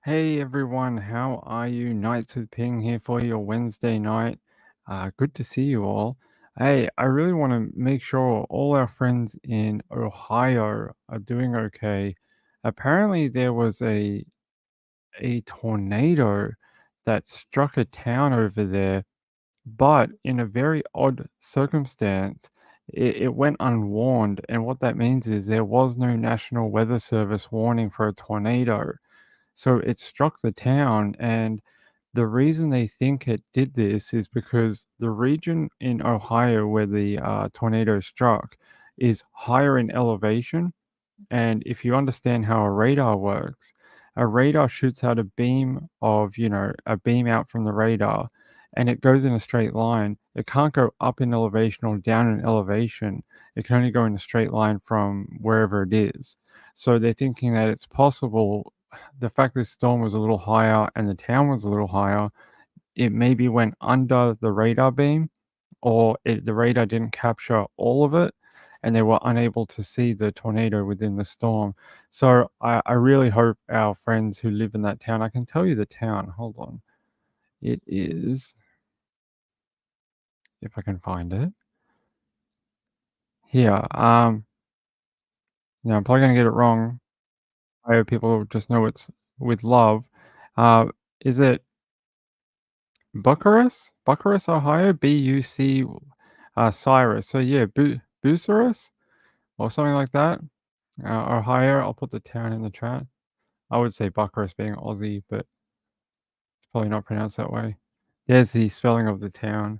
Hey everyone, how are you? Nights with Ping here for your Wednesday night. Good to see you all. Hey, I really want to make sure all our friends in Ohio are doing okay. Apparently, there was a tornado that struck a town over there, but in a very odd circumstance, it went unwarned. And what that means is there was no National Weather Service warning for a tornado. So it struck the town, and the reason they think it did this is because the region in Ohio where the tornado struck is higher in elevation. And if you understand how a radar works, a radar shoots out a beam of, a beam out from the radar, and it goes in a straight line. It can't go up in elevation or down in elevation. It can only go in a straight line from wherever it is. So they're thinking that it's possible the fact this storm was a little higher and the town was a little higher, it maybe went under the radar beam, or the radar didn't capture all of it, and they were unable to see the tornado within the storm. So I really hope our friends who live in that town, I can tell you the town, hold on. It is, if I can find it, here. I'm probably going to get it wrong. I hope people just know it's with love. Uh, is it Bucharest? Bucharest, Ohio? BUC, Cyrus. So yeah, Bucharest or something like that. Ohio. I'll put the town in the chat. I would say Bucharest being Aussie, but it's probably not pronounced that way. There's the spelling of the town.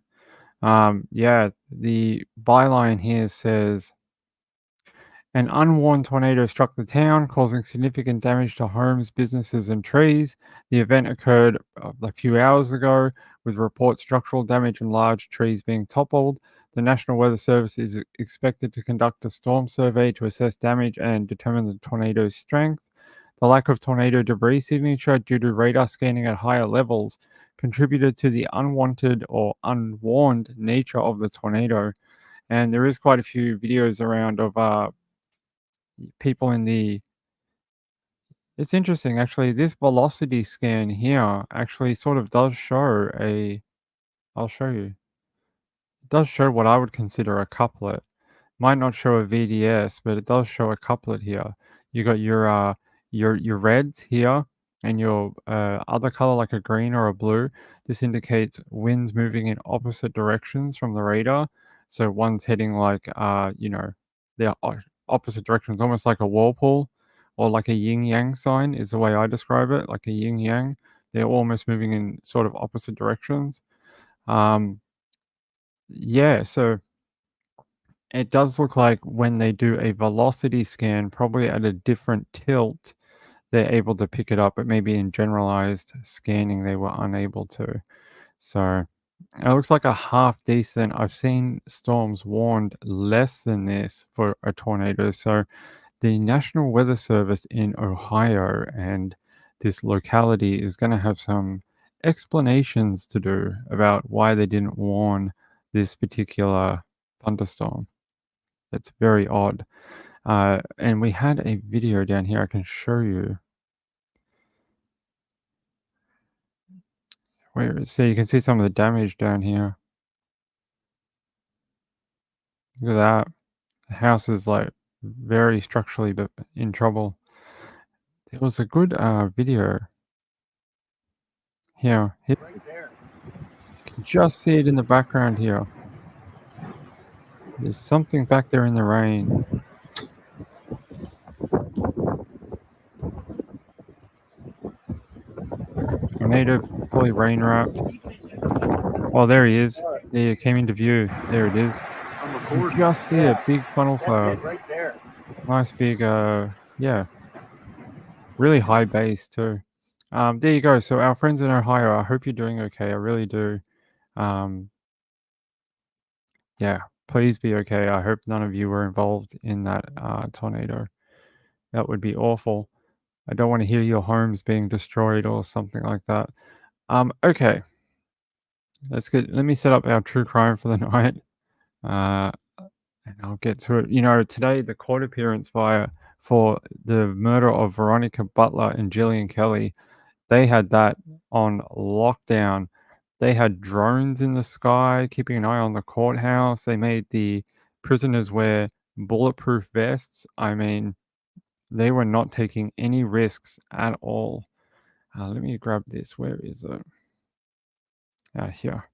Yeah, the byline here says an unwarned tornado struck the town, causing significant damage to homes, businesses, and trees. The event occurred a few hours ago, with reports structural damage and large trees being toppled. The National Weather Service is expected to conduct a storm survey to assess damage and determine the tornado's strength. The lack of tornado debris signature due to radar scanning at higher levels contributed to the unwanted or unwarned nature of the tornado. And there is quite a few videos around of people in the it's interesting actually, this velocity scan here actually sort of does show a I'll show you. It does show what I would consider a couplet. Might not show a VDS, but it does show a couplet here. You got your reds here and your other color like a green or a blue. This indicates winds moving in opposite directions from the radar. So one's heading like the opposite directions, almost like a whirlpool or like a yin yang sign is the way I describe it, like a yin yang. They're almost moving in sort of opposite directions. Um, yeah, so it does look like when they do a velocity scan, probably at a different tilt, they're able to pick it up, but maybe in generalized scanning, they were unable to. So it looks like a half decent. I've seen storms warned less than this for a tornado. So the National Weather Service in Ohio and this locality is going to have some explanations to do about why they didn't warn this particular thunderstorm. It's very odd. And we had a video down here I can show you. So you can see some of the damage down here. Look at that. The house is like very structurally but in trouble. There was a good video here. You can just see it in the background here. There's something back there in the rain. Tornado, probably rain wrapped. Oh, there he is. There, it came into view. There it is. You can just see a big funnel cloud. Right there. Nice big, yeah, really high base too. There you go. So our friends in Ohio, I hope you're doing okay. I really do. Um, yeah, please be okay. I hope none of you were involved in that tornado. That would be awful. I don't want to hear your homes being destroyed or something like that. Okay. Let me set up our true crime for the night. And I'll get to it. Today the court appearance for the murder of Veronica Butler and Gillian Kelly They had that on lockdown. They had drones in the sky keeping an eye on the courthouse. They made the prisoners wear bulletproof vests. I mean, they were not taking any risks at all. Let me grab this. Where is it? Here.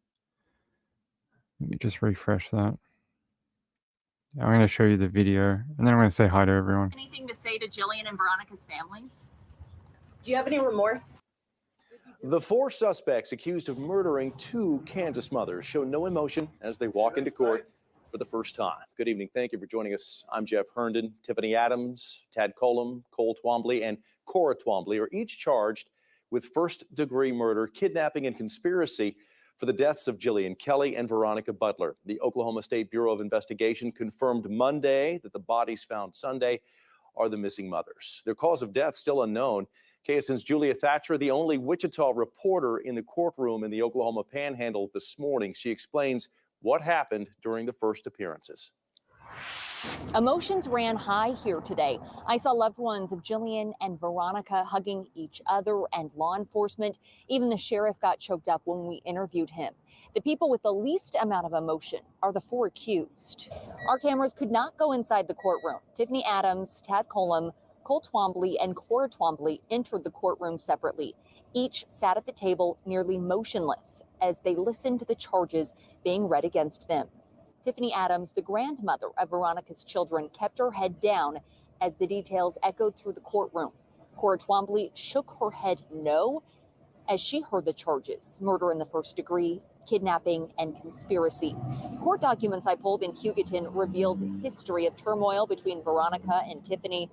Let me just refresh that. I'm going to show you the video, and then I'm going to say hi to everyone. Anything to say to Gillian and Veronica's families? Do you have any remorse? The 4 suspects accused of murdering 2 Kansas mothers show no emotion as they walk into court for the first time. Good evening. Thank you for joining us. I'm Jeff Herndon. Tiffany Adams, Tad Colum, Cole Twombly, and Cora Twombly are each charged with first-degree murder, kidnapping, and conspiracy for the deaths of Gillian Kelly and Veronica Butler. The Oklahoma State Bureau of Investigation confirmed Monday that the bodies found Sunday are the missing mothers. Their cause of death still unknown. KSN's Julia Thatcher, the only Wichita reporter in the courtroom in the Oklahoma Panhandle this morning. She explains what happened during the first appearances. Emotions ran high here today. I saw loved ones of Gillian and Veronica hugging each other and law enforcement. Even the sheriff got choked up when we interviewed him. The people with the least amount of emotion are the 4 accused. Our cameras could not go inside the courtroom. Tiffany Adams, Tad Colum, Cole Twombly, and Cora Twombly entered the courtroom separately. Each sat at the table nearly motionless as they listened to the charges being read against them. Tiffany Adams, the grandmother of Veronica's children, kept her head down as the details echoed through the courtroom. Cora Twombly shook her head no as she heard the charges: murder in the first degree, kidnapping, and conspiracy. Court documents I pulled in Hugoton revealed history of turmoil between Veronica and Tiffany.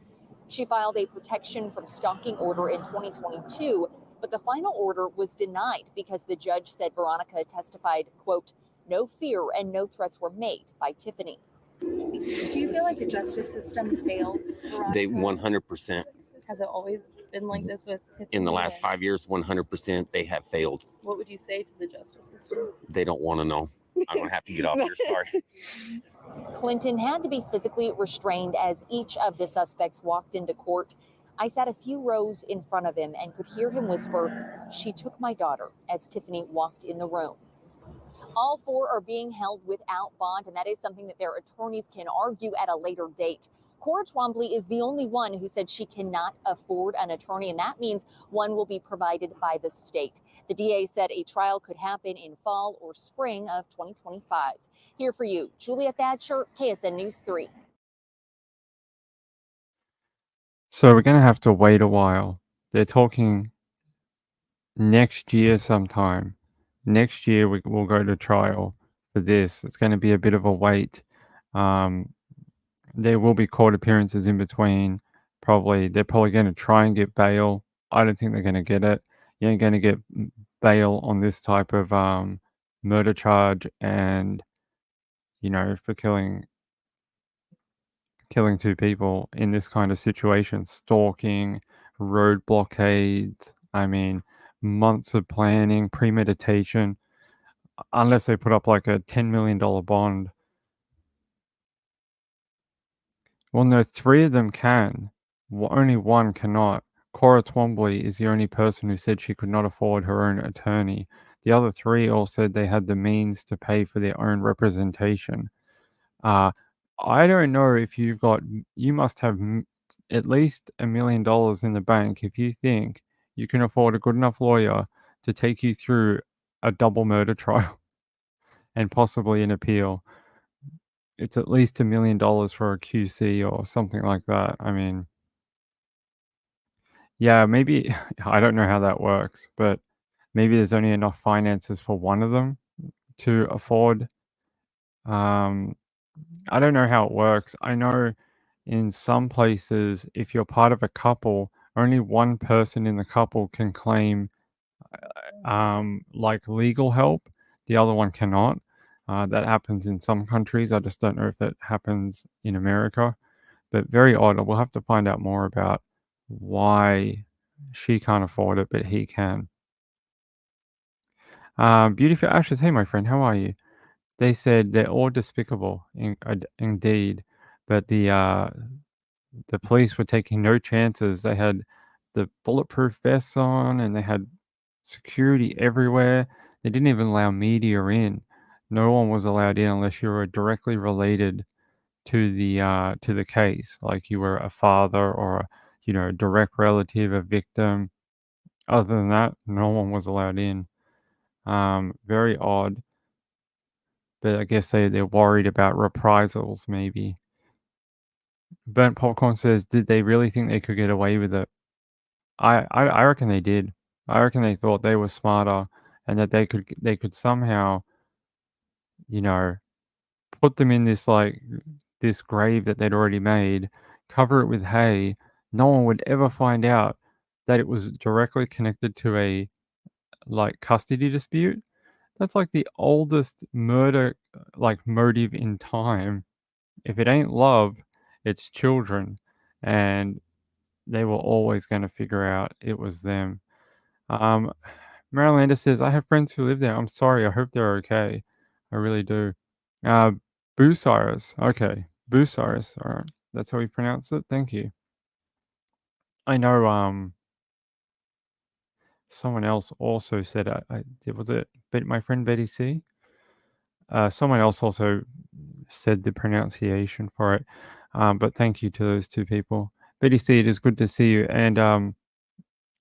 She filed a protection from stalking order in 2022, but the final order was denied because the judge said Veronica testified, quote, "No fear and no threats were made by Tiffany." Do you feel like the justice system failed Veronica? They 100%. Has it always been like this with Tiffany? In the last 5 years, 100%, they have failed. What would you say to the justice system? They don't want to know. I'm going to have to get off here. Sorry. Clinton had to be physically restrained as each of the suspects walked into court. I sat a few rows in front of him and could hear him whisper, "She took my daughter," as Tiffany walked in the room. All 4 are being held without bond, and that is something that their attorneys can argue at a later date. Cora Twombly is the only one who said she cannot afford an attorney, and that means one will be provided by the state. The DA said a trial could happen in fall or spring of 2025. Here for you, Julia Thatcher, KSN News 3. So we're going to have to wait a while. They're talking next year sometime. Next year we'll go to trial for this. It's going to be a bit of a wait. There will be court appearances in between. They're probably going to try and get bail. I don't think they're going to get it. You ain't going to get bail on this type of murder charge, and for killing 2 people in this kind of situation, stalking, road blockades. I mean, months of planning, premeditation, unless they put up like a $10 million bond. Well, no, 3 of them can. Only 1 cannot. Cora Twombly is the only person who said she could not afford her own attorney. The other 3 all said they had the means to pay for their own representation. I don't know if you must have at least $1 million in the bank if you think you can afford a good enough lawyer to take you through a double murder trial and possibly an appeal. It's at least $1 million for a QC or something like that. I mean, yeah, maybe, I don't know how that works, but maybe there's only enough finances for one of them to afford. I don't know how it works. I know in some places, if you're part of a couple, only one person in the couple can claim like legal help. The other one cannot. That happens in some countries. I just don't know if it happens in America. But very odd. We'll have to find out more about why she can't afford it, but he can. Beautiful Ashes. Hey, my friend, how are you? They said they're all despicable, indeed, but the police were taking no chances. They had the bulletproof vests on, and they had security everywhere. They didn't even allow media in. No one was allowed in unless you were directly related to the case, like you were a father or a direct relative, a victim. Other than that, no one was allowed in. Very odd, but I guess they're worried about reprisals, maybe. Burnt Popcorn says, did they really think they could get away with it? I reckon they did. I reckon they thought they were smarter and that they could somehow, you know, put them in this grave that they'd already made, cover it with hay. No one would ever find out that it was directly connected to a custody dispute. That's like the oldest murder motive in time. If it ain't love, it's children, and they were always going to figure out it was them. Marilanda says, I have friends who live there. I'm sorry. I hope they're okay. I really do. Uh, Bucyrus. Okay. Bucyrus. All right. That's how we pronounce it. Thank you. I know someone else also said, was it my friend Betty C? Someone else also said the pronunciation for it. But thank you to those two people. Betty C, it is good to see you. And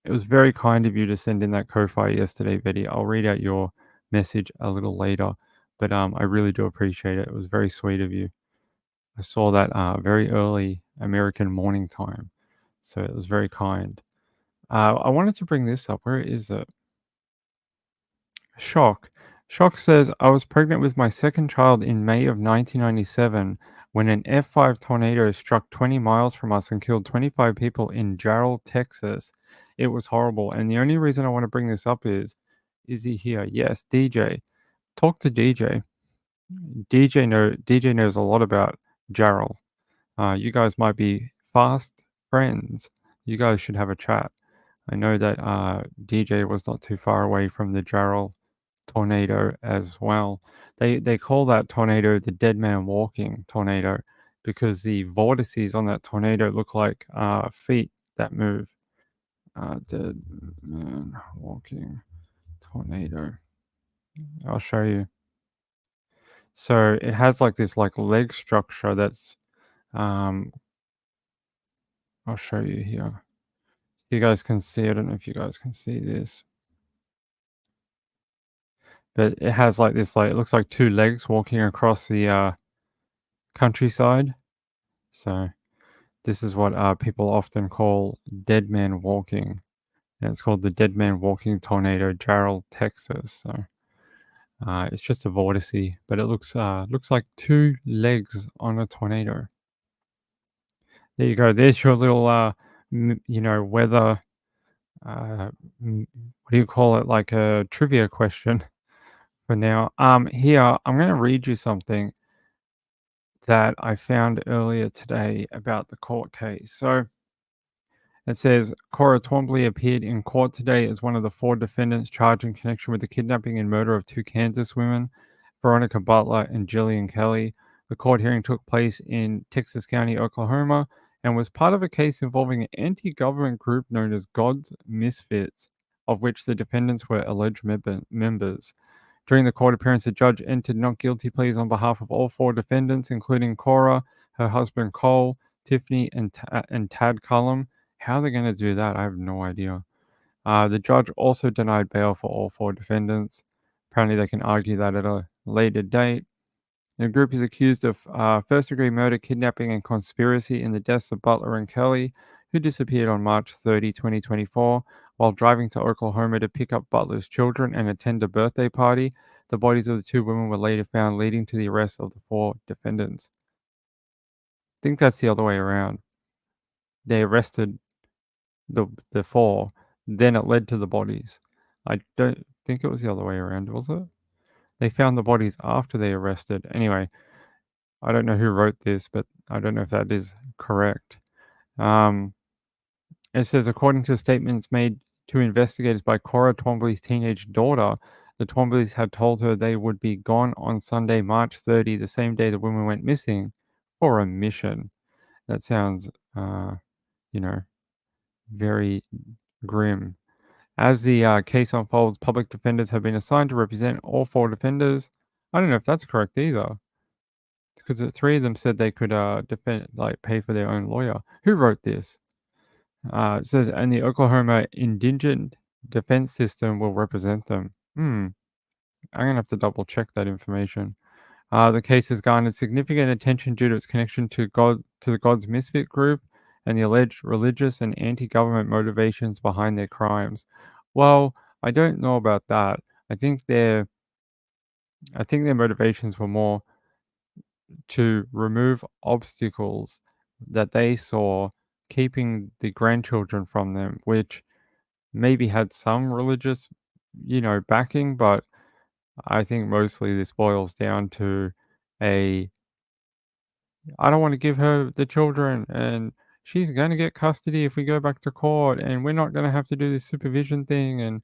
it was very kind of you to send in that Ko-Fi yesterday, Betty. I'll read out your message a little later, but I really do appreciate it. It was very sweet of you. I saw that very early American morning time, so it was very kind. I wanted to bring this up. Where is it? Shock. Shock says, I was pregnant with my second child in May of 1997 when an F5 tornado struck 20 miles from us and killed 25 people in Jarrell, Texas. It was horrible. And the only reason I want to bring this up is he here? Yes, DJ. Talk to DJ. DJ knows a lot about Jarrell. You guys might be fast friends. You guys should have a chat. I know that DJ was not too far away from the Jarrell tornado as well. They call that tornado the dead man walking tornado because the vortices on that tornado look like feet that move. Dead man walking tornado. I'll show you. So it has this leg structure that's I'll show you here. You guys can see. I don't know if you guys can see this. But it has this it looks like two legs walking across the countryside. So this is what people often call dead man walking. And it's called the dead man walking tornado, Jarrell, Texas. So it's just a vortice, but it looks like two legs on a tornado. There you go. There's your little weather. What do you call it? Like a trivia question for now. Here I'm going to read you something that I found earlier today about the court case. So it says Cora Twombly appeared in court today as one of the four defendants charged in connection with the kidnapping and murder of two Kansas women, Veronica Butler and Gillian Kelly. The court hearing took place in Texas County, Oklahoma, and was part of a case involving an anti-government group known as God's Misfits, of which the defendants were alleged members. During the court appearance, the judge entered not guilty pleas on behalf of all four defendants, including Cora, her husband Cole, Tiffany, and Tad Cullum. How they're going to do that, I have no idea. The judge also denied bail for all four defendants. Apparently, they can argue that at a later date. The group is accused of first-degree murder, kidnapping, and conspiracy in the deaths of Butler and Kelly, who disappeared on March 30, 2024, while driving to Oklahoma to pick up Butler's children and attend a birthday party. The bodies of the two women were later found, leading to the arrest of the four defendants. I think that's the other way around. They arrested the four, then it led to the bodies. I don't think it was the other way around, was it? They found the bodies after they arrested. Anyway, I don't know who wrote this, but I don't know if that is correct. It says, according to statements made to investigators by Cora Twombly's teenage daughter, the Twombleys had told her they would be gone on Sunday, March 30, the same day the women went missing, for a mission. That sounds, very grim. As the case unfolds, public defenders have been assigned to represent all 4 defenders. I don't know if that's correct either, because the 3 of them said they could defend, like, pay for their own lawyer. Who wrote this? It says, and the Oklahoma Indigent Defense System will represent them. I'm gonna have to double check that information. The case has garnered significant attention due to its connection to the God's Misfit group and the alleged religious and anti-government motivations behind their crimes. Well, I don't know about that. I think their motivations were more to remove obstacles that they saw keeping the grandchildren from them, which maybe had some religious, backing, but I think mostly this boils down to I don't want to give her the children, and she's going to get custody if we go back to court, and we're not going to have to do this supervision thing, and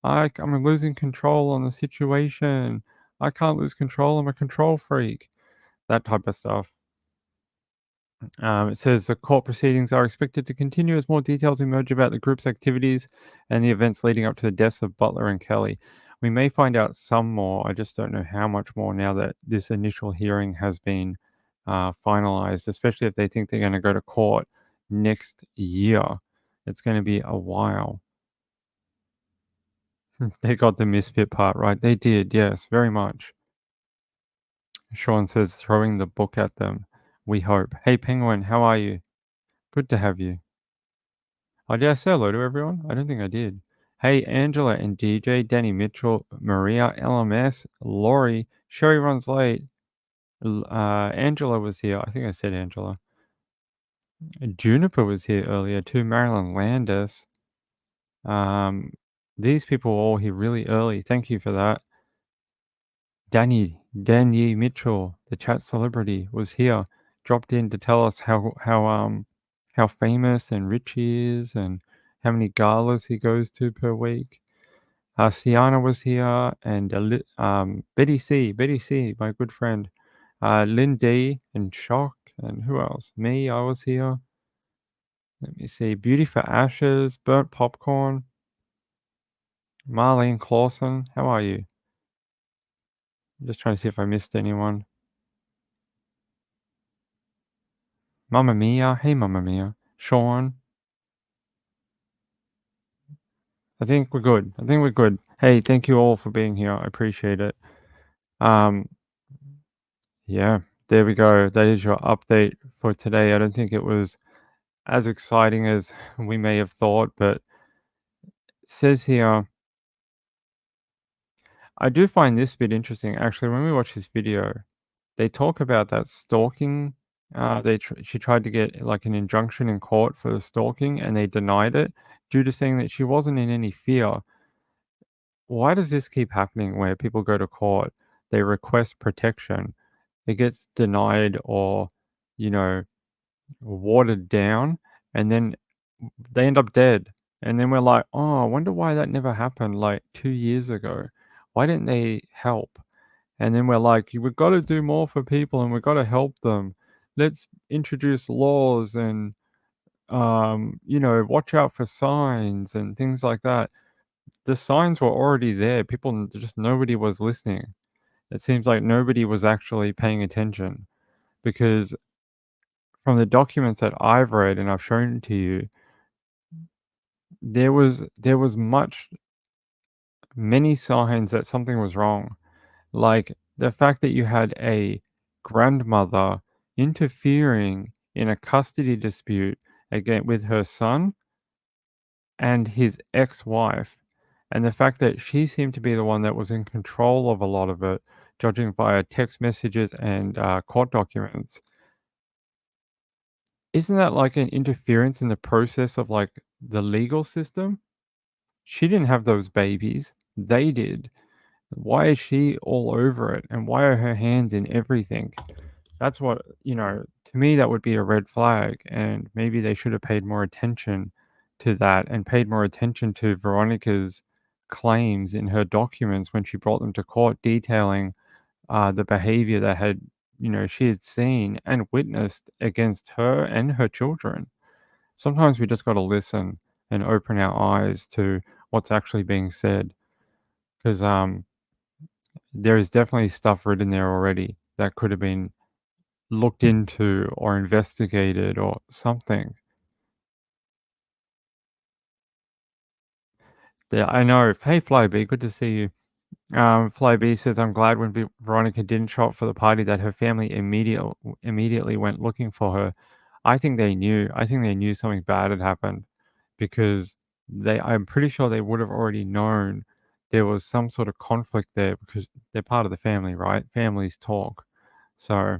I'm losing control on the situation. I can't lose control. I'm a control freak. That type of stuff. It says the court proceedings are expected to continue as more details emerge about the group's activities and the events leading up to the deaths of Butler and Kelly. We may find out some more. I just don't know how much more now that this initial hearing has been finalized, especially if they think they're going to go to court next year. It's going to be a while. They got the misfit part right. They did, yes, very much. Sean says, throwing the book at them. We hope. Hey, Penguin, how are you? Good to have you. Oh, did I say hello to everyone? I don't think I did. Hey, Angela and DJ, Danny Mitchell, Maria, LMS, Lori, Sherry runs late. Angela was here. I think I said Angela. Juniper was here earlier too. Marilyn Landis. These people were all here really early. Thank you for that. Danny Mitchell, the chat celebrity, was here. Dropped in to tell us how famous and rich he is and how many galas he goes to per week. Sienna was here, and Betty C, my good friend. Lynn D and Shock, and who else? Me, I was here. Let me see. Beauty for Ashes, Burnt Popcorn. Marlene Clausen, how are you? I'm just trying to see if I missed anyone. Mamma Mia, hey Mamma Mia. Sean. I think we're good. Hey, thank you all for being here. I appreciate it. Yeah, there we go. That is your update for today. I don't think it was as exciting as we may have thought, but it says here, I do find this bit interesting. Actually, when we watch this video, they talk about that stalking. She tried to get like an injunction in court for the stalking, and they denied it due to saying that she wasn't in any fear. Why does this keep happening where people go to court, they request protection, it gets denied or, watered down, and then they end up dead? And then we're like, oh, I wonder why that never happened like 2 years ago. Why didn't they help? And then we're like, we've got to do more for people and we've got to help them. Let's introduce laws and, watch out for signs and things like that. The signs were already there. Nobody was listening. It seems like nobody was actually paying attention, because from the documents that I've read and I've shown to you, there was many signs that something was wrong. Like the fact that you had a grandmother interfering in a custody dispute again with her son and his ex-wife, and the fact that she seemed to be the one that was in control of a lot of it, judging via text messages and court documents. Isn't that like an interference in the process of like the legal system? She didn't have those babies. They did. Why is she all over it? And why are her hands in everything? That's what, to me, that would be a red flag. And maybe they should have paid more attention to that and paid more attention to Veronica's claims in her documents when she brought them to court, detailing the behavior that she had seen and witnessed against her and her children. Sometimes we just got to listen and open our eyes to what's actually being said. Because there is definitely stuff written there already that could have been looked into or investigated or something. Yeah, I know. Hey, Flyby, good to see you. Flyby says, I'm glad when Veronica didn't show up for the party that her family immediately went looking for her. I think they knew. I think they knew something bad had happened because I'm pretty sure they would have already known there was some sort of conflict there because they're part of the family, right? Families talk. So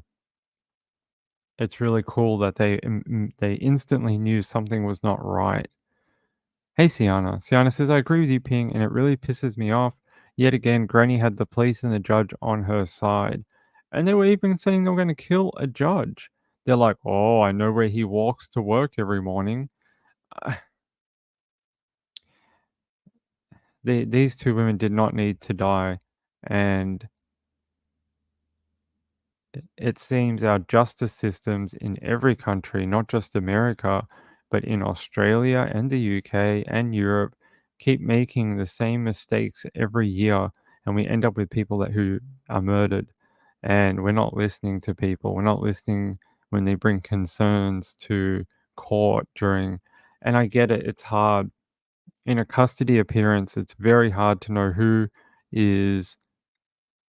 it's really cool that they instantly knew something was not right. Hey, Sienna. Sienna says, I agree with you, Ping, and it really pisses me off. Yet again, Granny had the police and the judge on her side. And they were even saying they were going to kill a judge. They're like, oh, I know where he walks to work every morning. These two women did not need to die. And it seems our justice systems in every country, not just America, but in Australia and the UK and Europe, keep making the same mistakes every year, and we end up with people who are murdered. And we're not listening to people. We're not listening when they bring concerns to court during. And I get it; it's hard in a custody appearance. It's very hard to know who is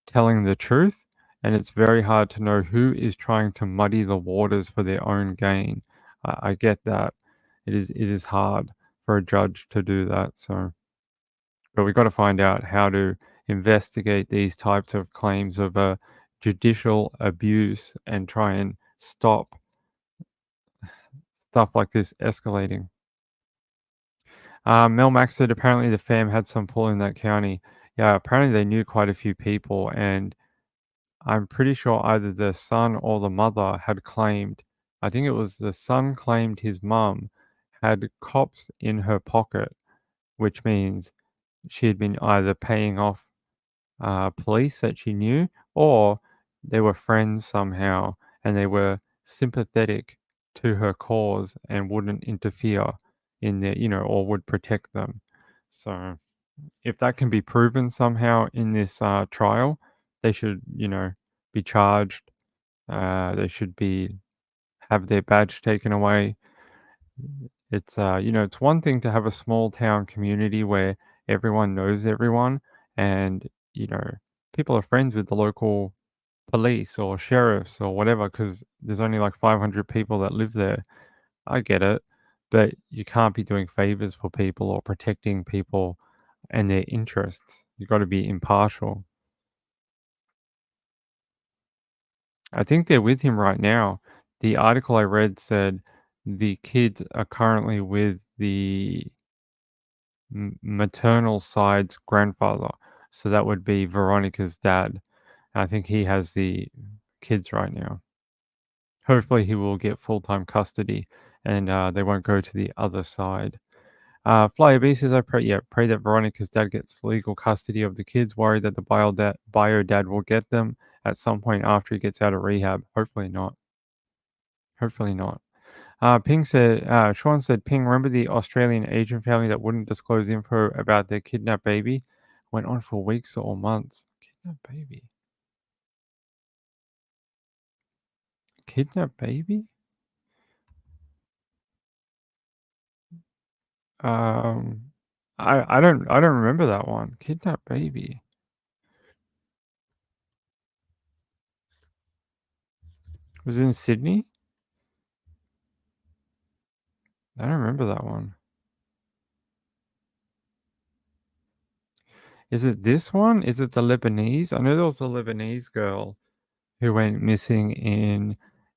telling the truth, and it's very hard to know who is trying to muddy the waters for their own gain. I get that. It is hard for a judge to do that. So, but we've got to find out how to investigate these types of claims of judicial abuse and try and stop stuff like this escalating. Mel Max said apparently the fam had some pull in that county. Yeah, apparently they knew quite a few people, and I'm pretty sure either the son or the mother had claimed, I think it was the son claimed his mum had cops in her pocket, which means she had been either paying off police that she knew, or they were friends somehow and they were sympathetic to her cause and wouldn't interfere in their, or would protect them. So if that can be proven somehow in this trial, they should, be charged. They should have their badge taken away. It's one thing to have a small town community where everyone knows everyone, and you know, people are friends with the local police or sheriffs or whatever because there's only like 500 people that live there. I get it, but you can't be doing favors for people or protecting people and their interests. You got to be impartial. I think they're with him right now. The article I read said the kids are currently with the maternal side's grandfather. So that would be Veronica's dad. I think he has the kids right now. Hopefully, he will get full time custody and they won't go to the other side. Flyer B says, pray that Veronica's dad gets legal custody of the kids, worried that the bio dad will get them at some point after he gets out of rehab. Hopefully not. Hopefully not. Sean said, Ping, remember the Australian Asian family that wouldn't disclose info about their kidnapped baby? Went on for weeks or months. Kidnapped baby? Kidnapped baby? I don't remember that one. Kidnapped baby. Was it in Sydney? I don't remember that one. Is it this one? Is it the Lebanese? I know there was a Lebanese girl who went missing in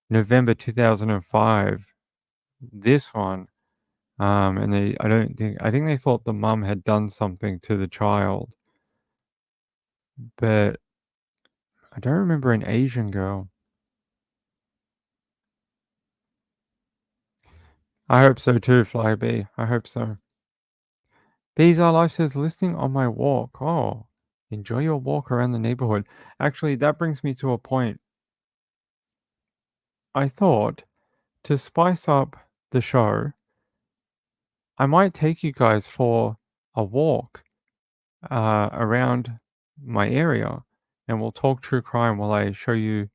November 2005. This one. And I think they thought the mum had done something to the child. But I don't remember an Asian girl. I hope so too, Flyby. I hope so. Bees Our Life says, listening on my walk. Oh, enjoy your walk around the neighborhood. Actually, that brings me to a point. I thought to spice up the show, I might take you guys for a walk around my area, and we'll talk true crime while I show you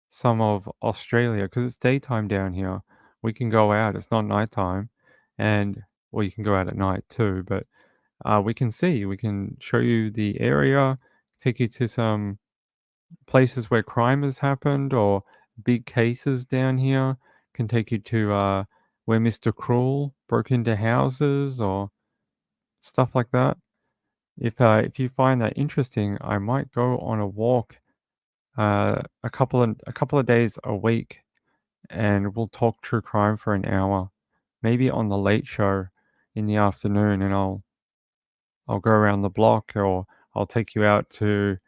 some of Australia because it's daytime down here. We can go out. It's not nighttime, and well, you can go out at night too. But we can see. We can show you the area, take you to some places where crime has happened or big cases down here. Can take you to where Mr. Cruel broke into houses or stuff like that. If you find that interesting, I might go on a walk a couple of days a week, and we'll talk true crime for an hour, maybe on the late show in the afternoon, and I'll go around the block, or I'll take you out to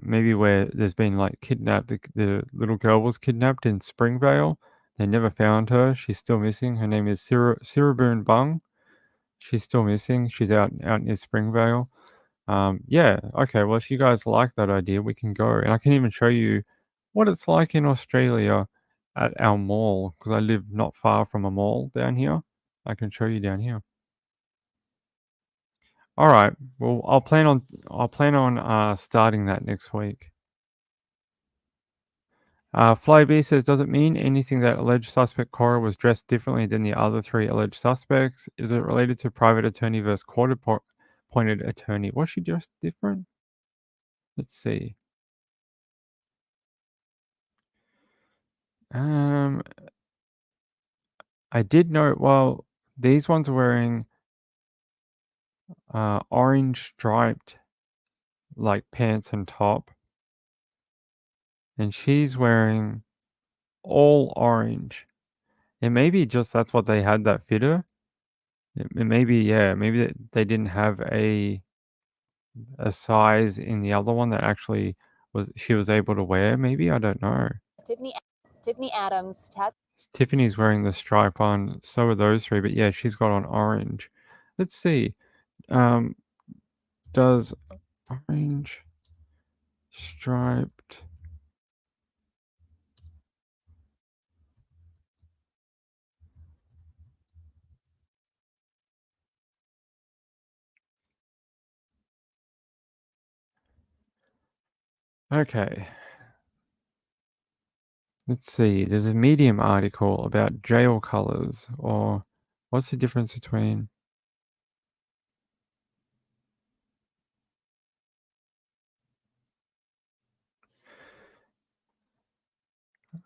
maybe where there's been like kidnapped. The little girl was kidnapped in Springvale. They never found her. She's still missing. Her name is Siraboon Bung. She's still missing. She's out near Springvale. Yeah, okay. Well, if you guys like that idea, we can go, and I can even show you what it's like in Australia at our mall because I live not far from a mall down here. I can show you down here. All right. Well, I'll plan on starting that next week. Flyb says, does it mean anything that alleged suspect Cora was dressed differently than the other three alleged suspects? Is it related to private attorney versus court-appointed attorney? Was she dressed different? Let's see. I did note, well, these ones are wearing orange striped like pants and top, and she's wearing all orange. It may be just that's what they had that fit her. It may be, yeah, maybe they didn't have a size in the other one that actually she was able to wear. Maybe, I don't know. Tiffany Adams, Tiffany's wearing the stripe on. So are those three, but yeah, she's got on orange. Let's see. Does orange striped okay. Let's see. There's a Medium article about jail colors, or what's the difference between?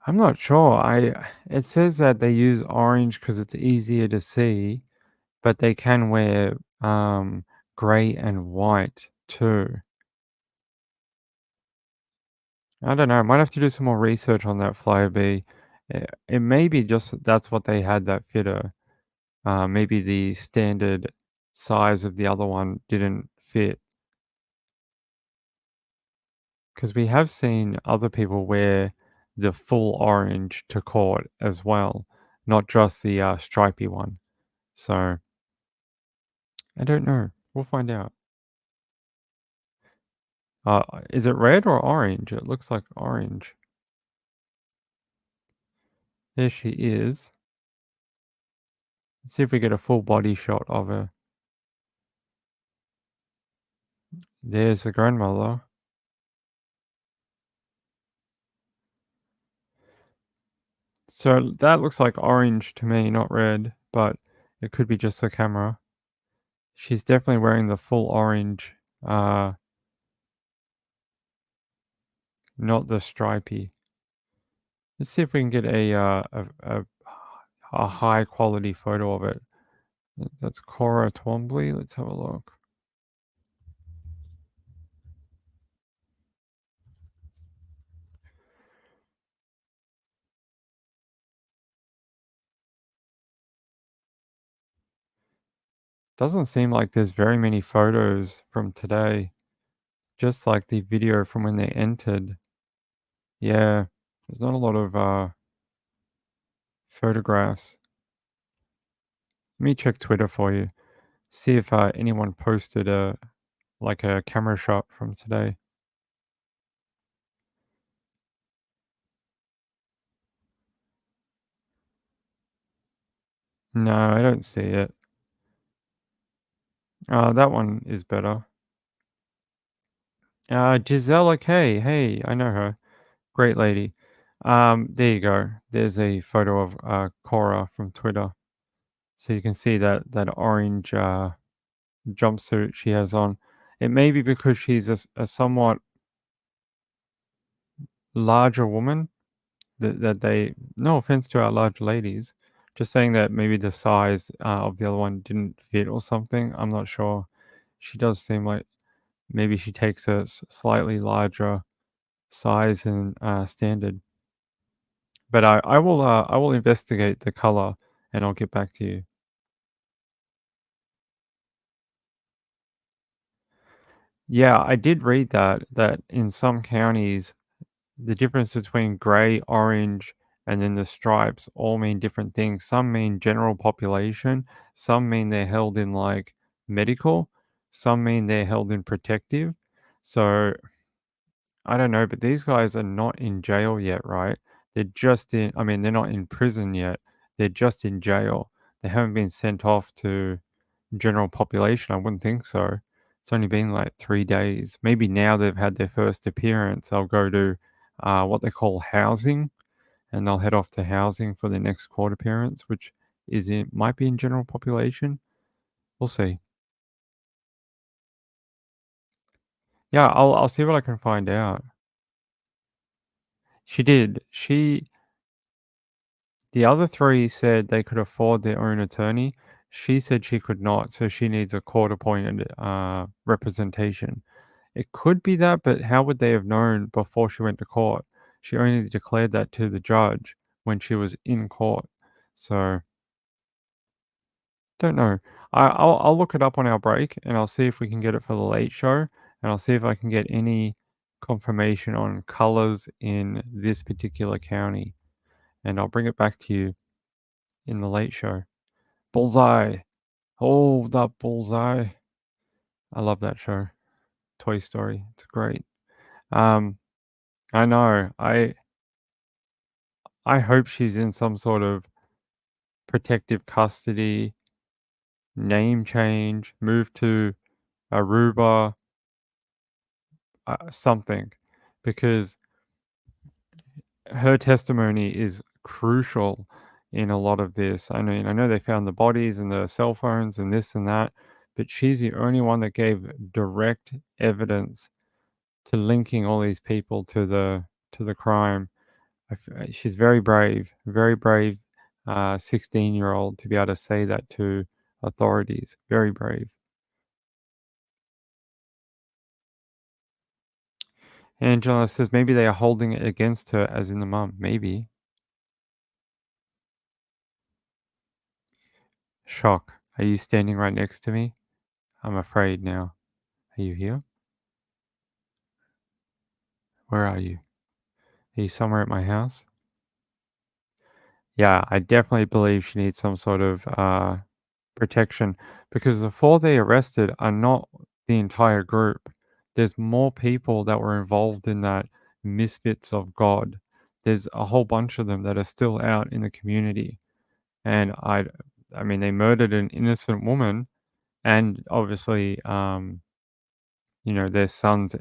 I'm not sure. It says that they use orange because it's easier to see, but they can wear gray and white too. I don't know. I might have to do some more research on that Flyer B. It may be just that's what they had that fitter. Maybe the standard size of the other one didn't fit. Because we have seen other people wear the full orange to court as well, not just the stripy one. So I don't know. We'll find out. Is it red or orange? It looks like orange. There she is. Let's see if we get a full body shot of her. There's the grandmother. So that looks like orange to me, not red, but it could be just the camera. She's definitely wearing the full orange, not the stripy. Let's see if we can get a high quality photo of it. That's Cora Twombly. Let's have a look. Doesn't seem like there's very many photos from today. Just like the video from when they entered. Yeah, there's not a lot of photographs. Let me check Twitter for you. See if anyone posted a camera shot from today. No, I don't see it. That one is better. Gisela K. Hey, I know her. Great lady. There you go. There's a photo of Cora from Twitter. So you can see that orange jumpsuit she has on. It may be because she's a somewhat larger woman that they, no offense to our large ladies, just saying that maybe the size of the other one didn't fit or something. I'm not sure. She does seem like maybe she takes a slightly larger size than standard. But I will investigate the color and I'll get back to you. Yeah, I did read that in some counties the difference between gray, orange, and then the stripes all mean different things. Some mean general population, some mean they're held in like medical, some mean they're held in protective. So I don't know, but these guys are not in jail yet, right? They're just in, I mean, they're not in prison yet. They're just in jail. They haven't been sent off to general population. I wouldn't think so. It's only been like 3 days. Maybe now they've had their first appearance, they'll go to what they call housing, and they'll head off to housing for their next court appearance, which might be in general population. We'll see. Yeah, I'll see what I can find out. She did. The other three said they could afford their own attorney. She said she could not, so she needs a court-appointed representation. It could be that, but how would they have known before she went to court? She only declared that to the judge when she was in court. So, don't know. I'll look it up on our break and I'll see if we can get it for the late show. And I'll see if I can get any confirmation on colors in this particular county. And I'll bring it back to you in the late show. Bullseye. Hold up, Bullseye. I love that show. Toy Story. It's great. I know. I hope she's in some sort of protective custody, name change, move to Aruba, something, because her testimony is crucial in a lot of this. I mean, I know they found the bodies and the cell phones and this and that, but she's the only one that gave direct evidence to linking all these people to the crime. She's very brave, 16-year-old to be able to say that to authorities. Very brave. Angela says maybe they are holding it against her, as in the mum. Maybe. Shock. Are you standing right next to me? I'm afraid now. Are you here? Where are you? Are you somewhere at my house? Yeah, I definitely believe she needs some sort of protection, because the four they arrested are not the entire group. There's more people that were involved in that misfits of God. There's a whole bunch of them that are still out in the community. And I mean, they murdered an innocent woman and obviously, their son's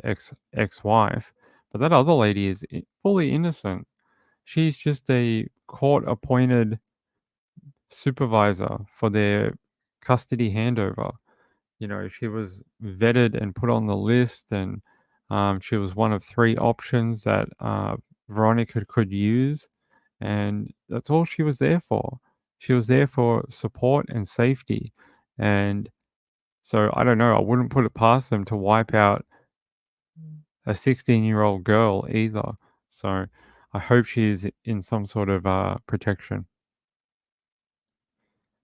ex-wife. But that other lady is fully innocent. She's just a court-appointed supervisor for their custody handover. She was vetted and put on the list, and she was one of three options that Veronica could use, and that's all she was there for. She was there for support and safety, and so I don't know. I wouldn't put it past them to wipe out a 16-year-old girl either. So I hope she is in some sort of protection.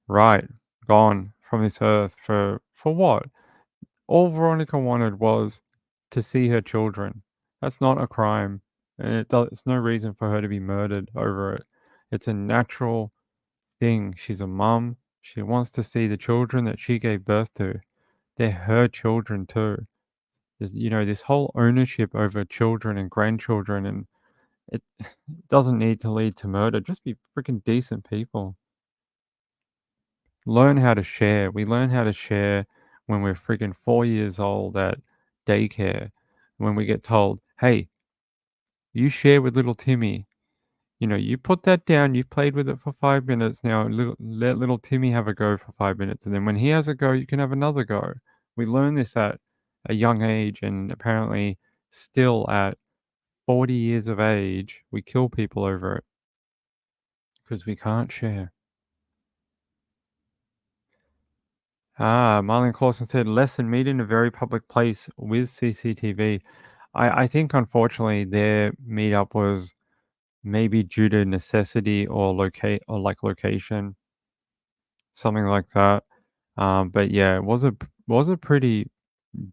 Right, gone from this earth for what? All Veronica wanted was to see her children. That's not a crime, and it's no reason for her to be murdered over it. It's a natural thing. She's a mum. She wants to see the children that she gave birth to. They're her children too. There's, this whole ownership over children and grandchildren, and it doesn't need to lead to murder. Just be freaking decent people. learn how to share. We learn how to share when we're freaking 4 years old at daycare, when we get told, "Hey, you share with little Timmy. You know, you put that down, you played with it for 5 minutes, now let little Timmy have a go for 5 minutes, and then when he has a go, you can have another go." We learn this at a young age, and apparently still at 40 years of age, we kill people over it because we can't share. Marlene Clausen said, lesson, meet in a very public place with CCTV. I think, unfortunately, their meetup was maybe due to necessity or location, something like that. But yeah, it was a pretty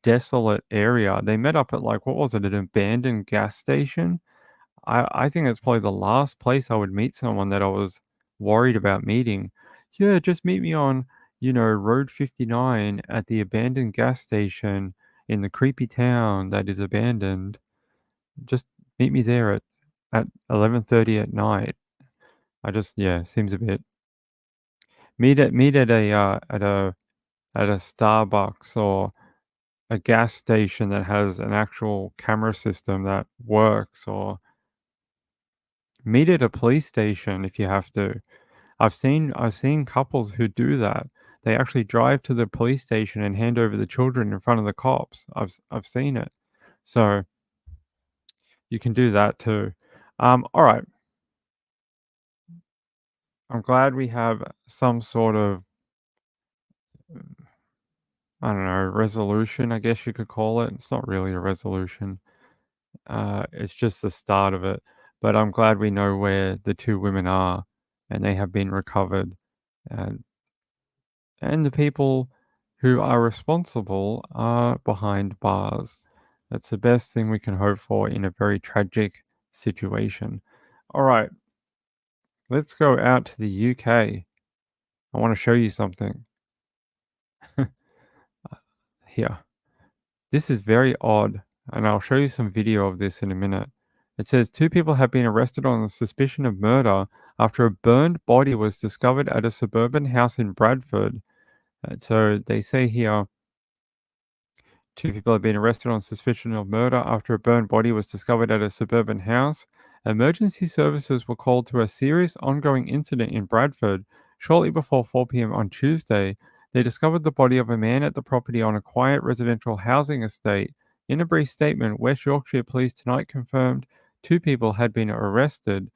desolate area. They met up at, like, what was it, an abandoned gas station? I think it's probably the last place I would meet someone that I was worried about meeting. Yeah, just meet me on, Road 59 at the abandoned gas station in the creepy town that is abandoned. Just meet me there at 11:30 at night. Yeah, seems a bit. Meet at a Starbucks or a gas station that has an actual camera system that works, or meet at a police station if you have to. I've seen couples who do that. They actually drive to the police station and hand over the children in front of the cops. I've seen it. So you can do that too. All right. I'm glad we have some sort of, I don't know, resolution, I guess you could call it. It's not really a resolution. It's just the start of it. But I'm glad we know where the two women are and they have been recovered. And and the people who are responsible are behind bars. That's the best thing we can hope for in a very tragic situation. All right, let's go out to the UK. I want to show you something here. This is very odd, and I'll show you some video of this in a minute. It says two people have been arrested on the suspicion of murder after a burned body was discovered at a suburban house in Bradford. So they say here, two people have been arrested on suspicion of murder after a burned body was discovered at a suburban house. Emergency services were called to a serious ongoing incident in Bradford shortly before 4 p.m. on Tuesday. They discovered the body of a man at the property on a quiet residential housing estate. In a brief statement, West Yorkshire Police tonight confirmed two people had been arrested.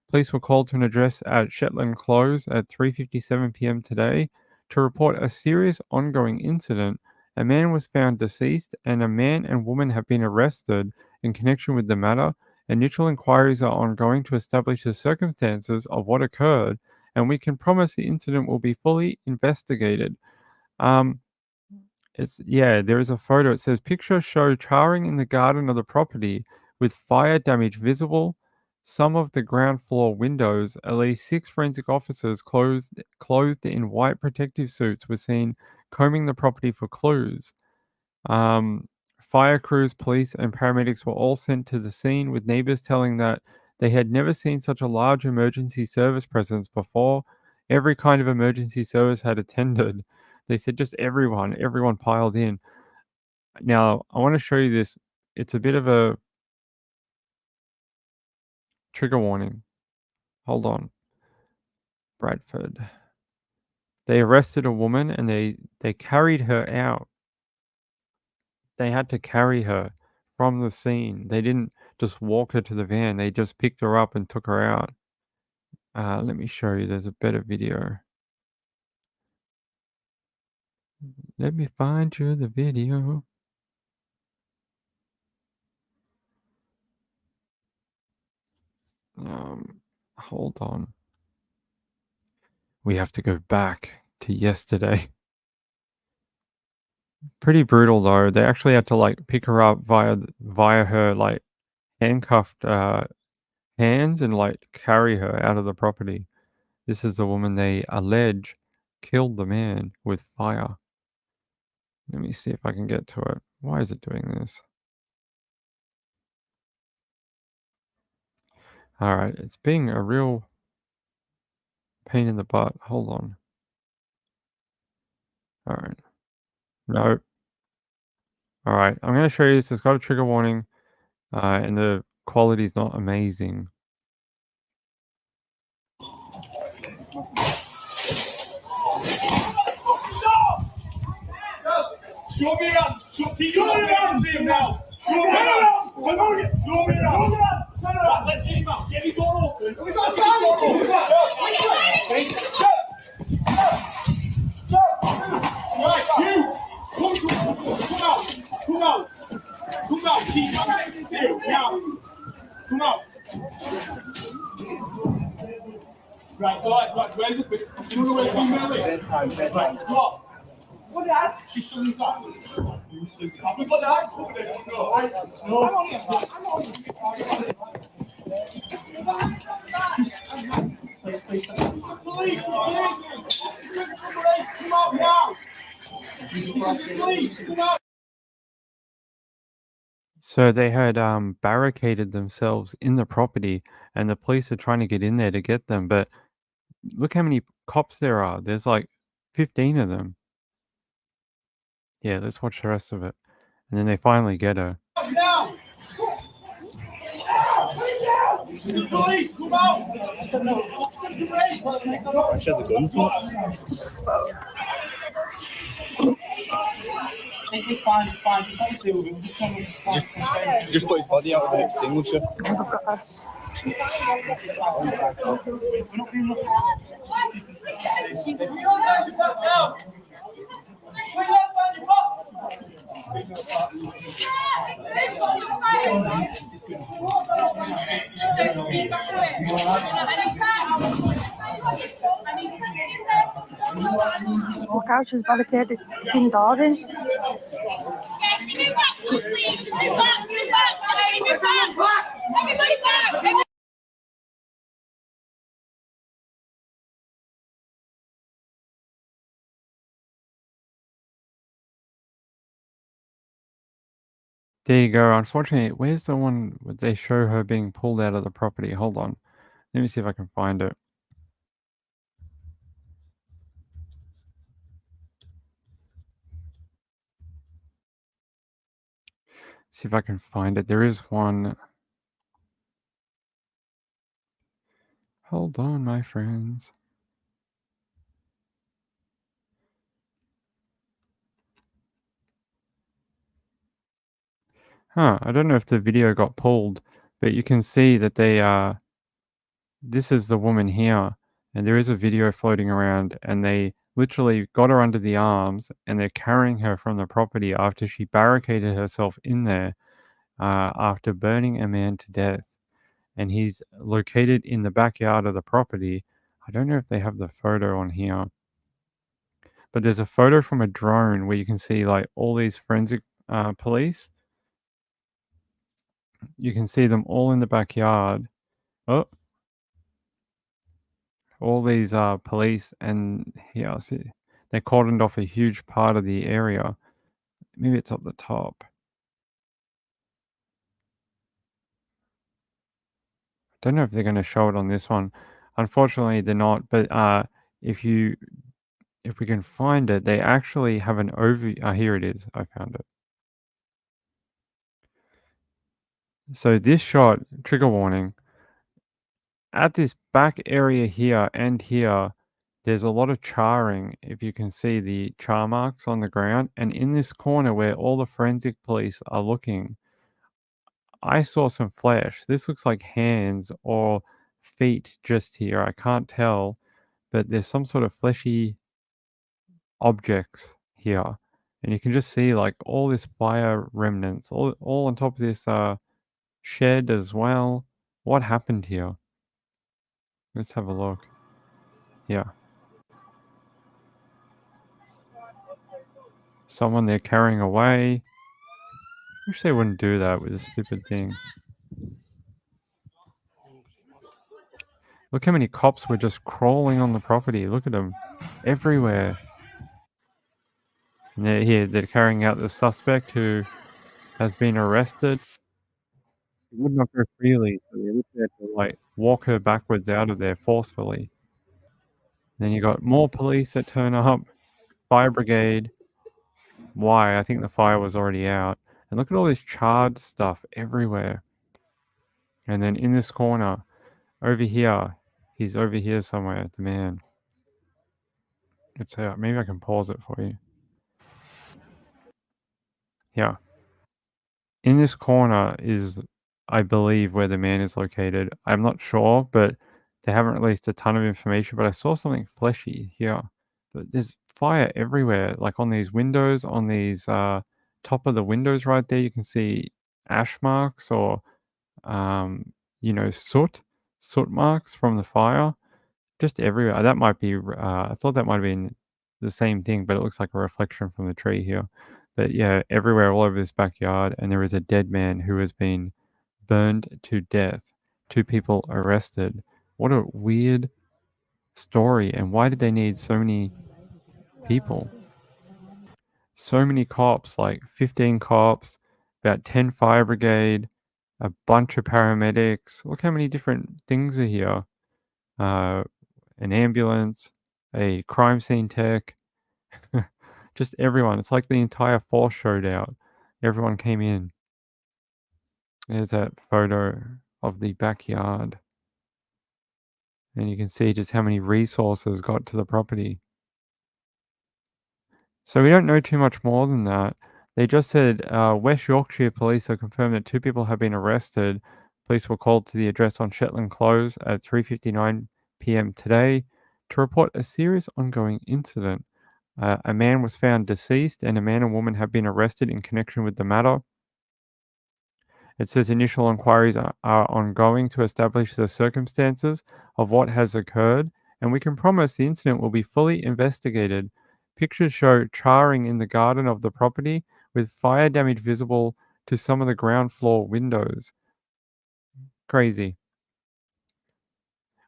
Police were called to an address at Shetland Close at 3:57 p.m. today to report a serious ongoing incident. A man was found deceased, and a man and woman have been arrested in connection with the matter. Initial inquiries are ongoing to establish the circumstances of what occurred, and we can promise the incident will be fully investigated. Um, there is a photo. It says pictures show charring in the garden of the property with fire damage visible. Some of the ground floor windows. At least 6 forensic officers clothed in white protective suits were seen combing the property for clues. Fire crews, police, and paramedics were all sent to the scene, with neighbors telling that they had never seen such a large emergency service presence before. Every kind of emergency service had attended. They said just everyone piled in. Now, I want to show you this. It's a bit of a trigger warning. Hold on. Bradford. They arrested a woman and they carried her out. They had to carry her from the scene. They didn't just walk her to the van. They just picked her up and took her out. Let me show you. There's a better video. Let me find you the video. Hold on. We have to go back to yesterday. Pretty brutal though. They actually had to like pick her up via her like handcuffed hands and like carry her out of the property. This is the woman they allege killed the man with fire. Let me see if I can get to it. Why is it doing this? All right, it's being a real pain in the butt. Hold on. Alright. No. Alright, I'm gonna show you this. It's got a trigger warning, and the quality is not amazing. Show me up. Show me up. See him now. Show me up. Show me up. Let's get him out. Get him going open. Come out. Come out. Keep on. Now. Come out. Right. Where's it? You know where the female is? Right. Come on. What that? She's showing his up. We got that. Police! Come out now! Police! Come out! So they had barricaded themselves in the property, and the police are trying to get in there to get them. But look how many cops there are. There's like 15 of them. Yeah, let's watch the rest of it. And then they finally get her. Now! Police! Come out! She has a gun. It's fine. Just have to deal with it. Just come and Just put his body out of an extinguisher. We're not being Look out, she's barricaded the fucking door in. Everybody back! There you go. Unfortunately, where's the one where they show her being pulled out of the property? Hold on. Let me see if I can find it. See if I can find it. There is one. Hold on, my friends. I don't know if the video got pulled, but you can see that they this is the woman here, and there is a video floating around, and they literally got her under the arms, and they're carrying her from the property after she barricaded herself in there after burning a man to death. And he's located in the backyard of the property. I don't know if they have the photo on here, but there's a photo from a drone where you can see like all these forensic police. You can see them all in the backyard. Oh, all these police, and yeah, see, they cordoned off a huge part of the area. Maybe it's up the top. Don't know if they're going to show it on this one. Unfortunately, they're not. But if we can find it, they actually have an over. Here it is. I found it. So this shot, trigger warning. At this back area here and here, there's a lot of charring. If you can see the char marks on the ground, and in this corner where all the forensic police are looking, I saw some flesh. This looks like hands or feet just here. I can't tell, but there's some sort of fleshy objects here. And you can just see like all this fire remnants, all on top of this shed as well. What happened here? Let's have a look. Yeah. Someone they're carrying away. Wish they wouldn't do that with a stupid thing. Look how many cops were just crawling on the property. Look at them. Everywhere. And they're here. They're carrying out the suspect who has been arrested. He would not go freely, so they looked there to like walk her backwards out of there forcefully. Then you got more police that turn up. fire brigade. Why? I think the fire was already out. And look at all this charred stuff everywhere. And then in this corner, over here, he's over here somewhere, the man. It's maybe I can pause it for you. Yeah. In this corner is, I believe, where the man is located. I'm not sure, but they haven't released a ton of information, but I saw something fleshy here. But there's fire everywhere, like on these windows, on these top of the windows right there, you can see ash marks or soot marks from the fire. Just everywhere. That might be, I thought that might have been the same thing, but it looks like a reflection from the tree here. But yeah, everywhere, all over this backyard, and there is a dead man who has been burned to death. 2 people arrested. What a weird story, and why did they need so many people? So many cops, like 15 cops, about 10 fire brigade, a bunch of paramedics. Look how many different things are here. An ambulance, a crime scene tech, just everyone. It's like the entire force showed out. Everyone came in. There's that photo of the backyard. And you can see just how many resources got to the property. So we don't know too much more than that. They just said West Yorkshire police have confirmed that 2 people have been arrested. Police were called to the address on Shetland Close at 3:59 p.m. today to report a serious ongoing incident. A man was found deceased, and a man and woman have been arrested in connection with the matter. It says initial inquiries are ongoing to establish the circumstances of what has occurred, and we can promise the incident will be fully investigated. Pictures show charring in the garden of the property, with fire damage visible to some of the ground floor windows. Crazy.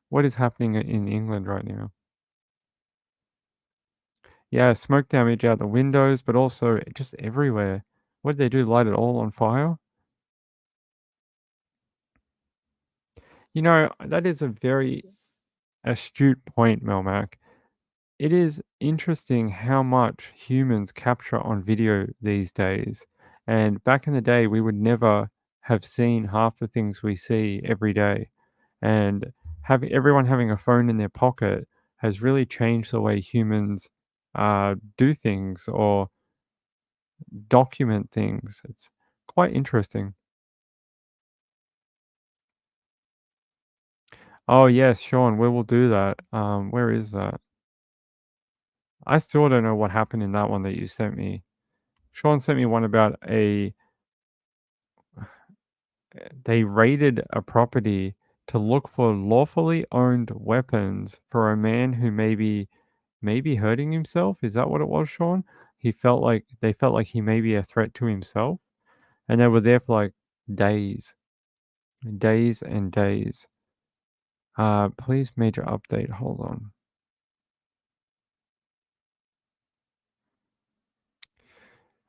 What is happening in England right now? Yeah, smoke damage out the windows, but also just everywhere. What did they do? Light it all on fire? You know, that is a very astute point, Melmac. It is interesting how much humans capture on video these days. And back in the day, we would never have seen half the things we see every day. And everyone having a phone in their pocket has really changed the way humans do things or document things. It's quite interesting. Oh, yes, Sean, we will do that. Where is that? I still don't know what happened in that one that you sent me. Sean sent me one about they raided a property to look for lawfully owned weapons for a man who maybe hurting himself. Is that what it was, Sean? They felt like he may be a threat to himself, and they were there for like days and days. Please major update. Hold on.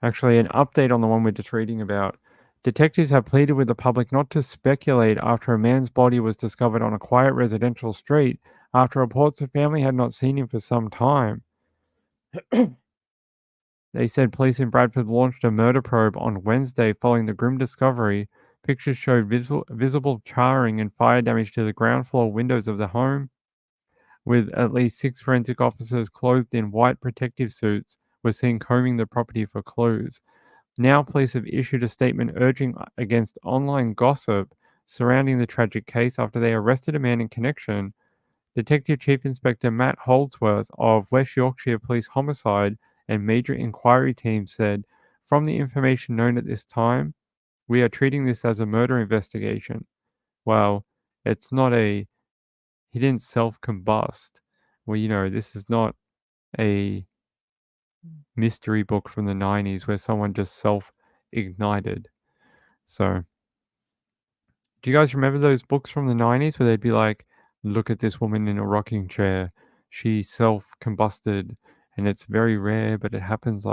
Actually, an update on the one we're just reading about. Detectives have pleaded with the public not to speculate after a man's body was discovered on a quiet residential street after reports the family had not seen him for some time. They said police in Bradford launched a murder probe on Wednesday following the grim discovery. Pictures showed visible charring and fire damage to the ground floor windows of the home, with at least 6 forensic officers clothed in white protective suits were seen combing the property for clues. Now, police have issued a statement urging against online gossip surrounding the tragic case after they arrested a man in connection. Detective Chief Inspector Matt Holdsworth of West Yorkshire Police Homicide and Major Inquiry Team said, "From the information known at this time, we are treating this as a murder investigation." Well, it's not he didn't self-combust. Well, this is not a mystery book from the 90s where someone just self-ignited. So, do you guys remember those books from the 90s where they'd be like, look at this woman in a rocking chair. She self-combusted, and it's very rare, but it happens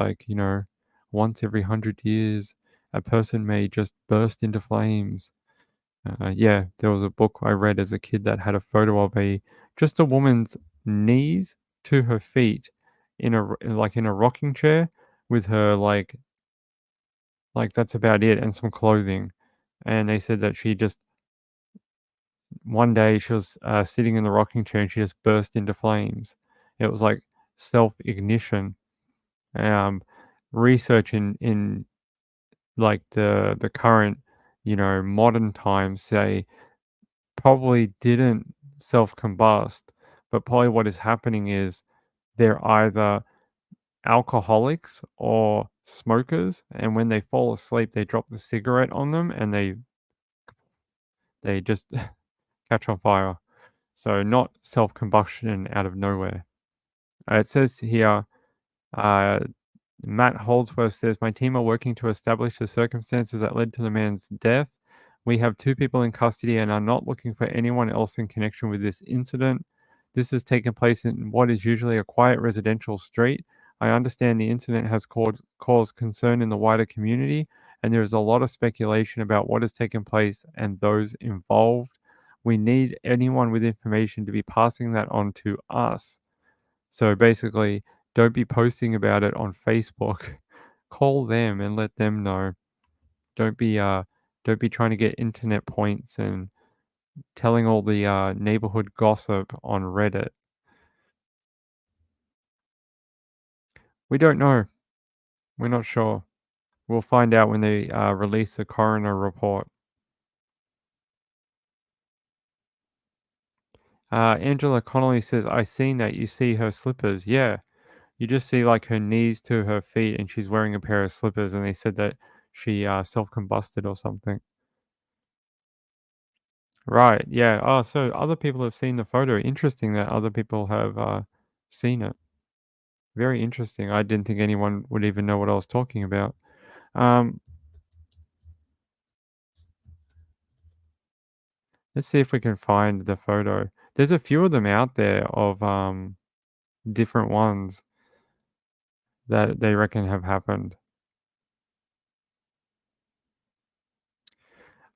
once every 100 years. A person may just burst into flames. Yeah, there was a book I read as a kid that had a photo of just a woman's knees to her feet in a rocking chair with her like that's about it, and some clothing. And they said that she just one day she was sitting in the rocking chair and she just burst into flames. It was like self ignition. Research in like the current modern times say probably didn't self combust, but probably what is happening is they're either alcoholics or smokers, and when they fall asleep they drop the cigarette on them and they just catch on fire. So not self combustion out of nowhere. It says here, uh, Matt Holdsworth says, my team are working to establish the circumstances that led to the man's death. We have 2 people in custody and are not looking for anyone else in connection with this incident. This has taken place in what is usually a quiet residential street. I understand the incident has caused concern in the wider community, and there is a lot of speculation about what has taken place and those involved. We need anyone with information to be passing that on to us. So basically, don't be posting about it on Facebook. Call them and let them know. Don't be trying to get internet points and telling all the neighborhood gossip on Reddit. We don't know. We're not sure. We'll find out when they release the coroner report. Angela Connolly says, I seen that. You see her slippers. Yeah. You just see like her knees to her feet and she's wearing a pair of slippers, and they said that she self-combusted or something. Right, yeah. Oh, so other people have seen the photo. Interesting that other people have seen it. Very interesting. I didn't think anyone would even know what I was talking about. Um, let's see if we can find the photo. There's a few of them out there of different ones that they reckon have happened.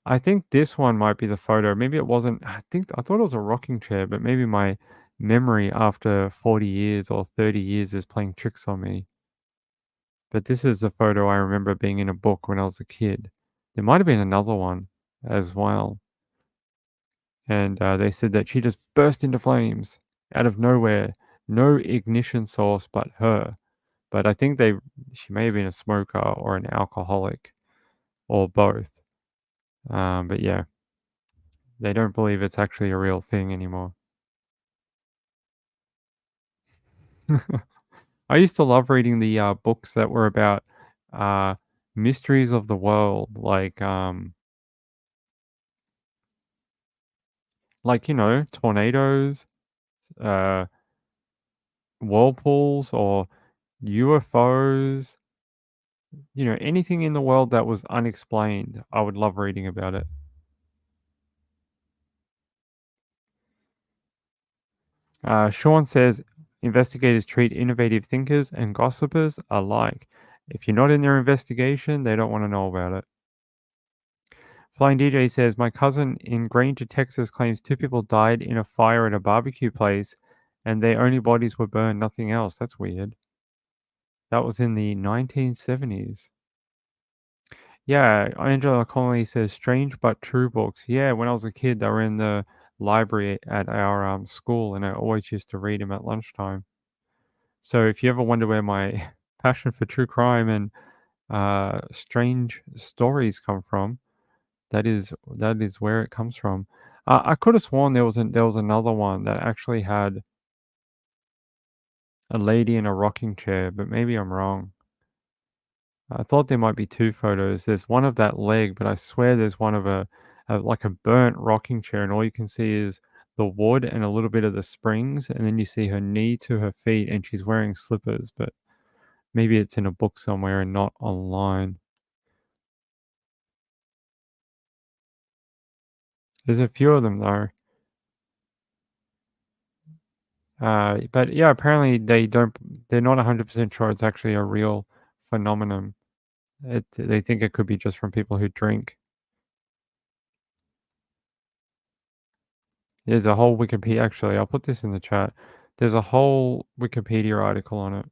I think this one might be the photo. Maybe it wasn't. I thought it was a rocking chair, but maybe my memory after 40 years or 30 years is playing tricks on me. But this is the photo I remember being in a book when I was a kid. There might have been another one as well. And they said that she just burst into flames out of nowhere. No ignition source but her. But I think she may have been a smoker or an alcoholic or both. But yeah, they don't believe it's actually a real thing anymore. I used to love reading the books that were about mysteries of the world, like tornadoes, uh, whirlpools, or UFOs. Anything in the world that was unexplained. I would love reading about it. Sean says investigators treat innovative thinkers and gossipers alike. If you're not in their investigation, they don't want to know about it. Flying DJ says, my cousin in Granger, Texas claims 2 people died in a fire at a barbecue place and their only bodies were burned, nothing else. That's weird. That was in the 1970s. Yeah, Angela Connolly says, strange but true books. Yeah, when I was a kid, they were in the library at our school, and I always used to read them at lunchtime. So if you ever wonder where my passion for true crime and strange stories come from, that is where it comes from. I could have sworn there was another one that actually had a lady in a rocking chair, but maybe I'm wrong. I thought there might be 2 photos. There's one of that leg, but I swear there's one of like a burnt rocking chair, and all you can see is the wood and a little bit of the springs, and then you see her knee to her feet, and she's wearing slippers, but maybe it's in a book somewhere and not online. There's a few of them though. But yeah, apparently they're not 100% sure it's actually a real phenomenon. They think it could be just from people who drink. There's a whole Wikipedia, actually, I'll put this in the chat. There's a whole Wikipedia article on it.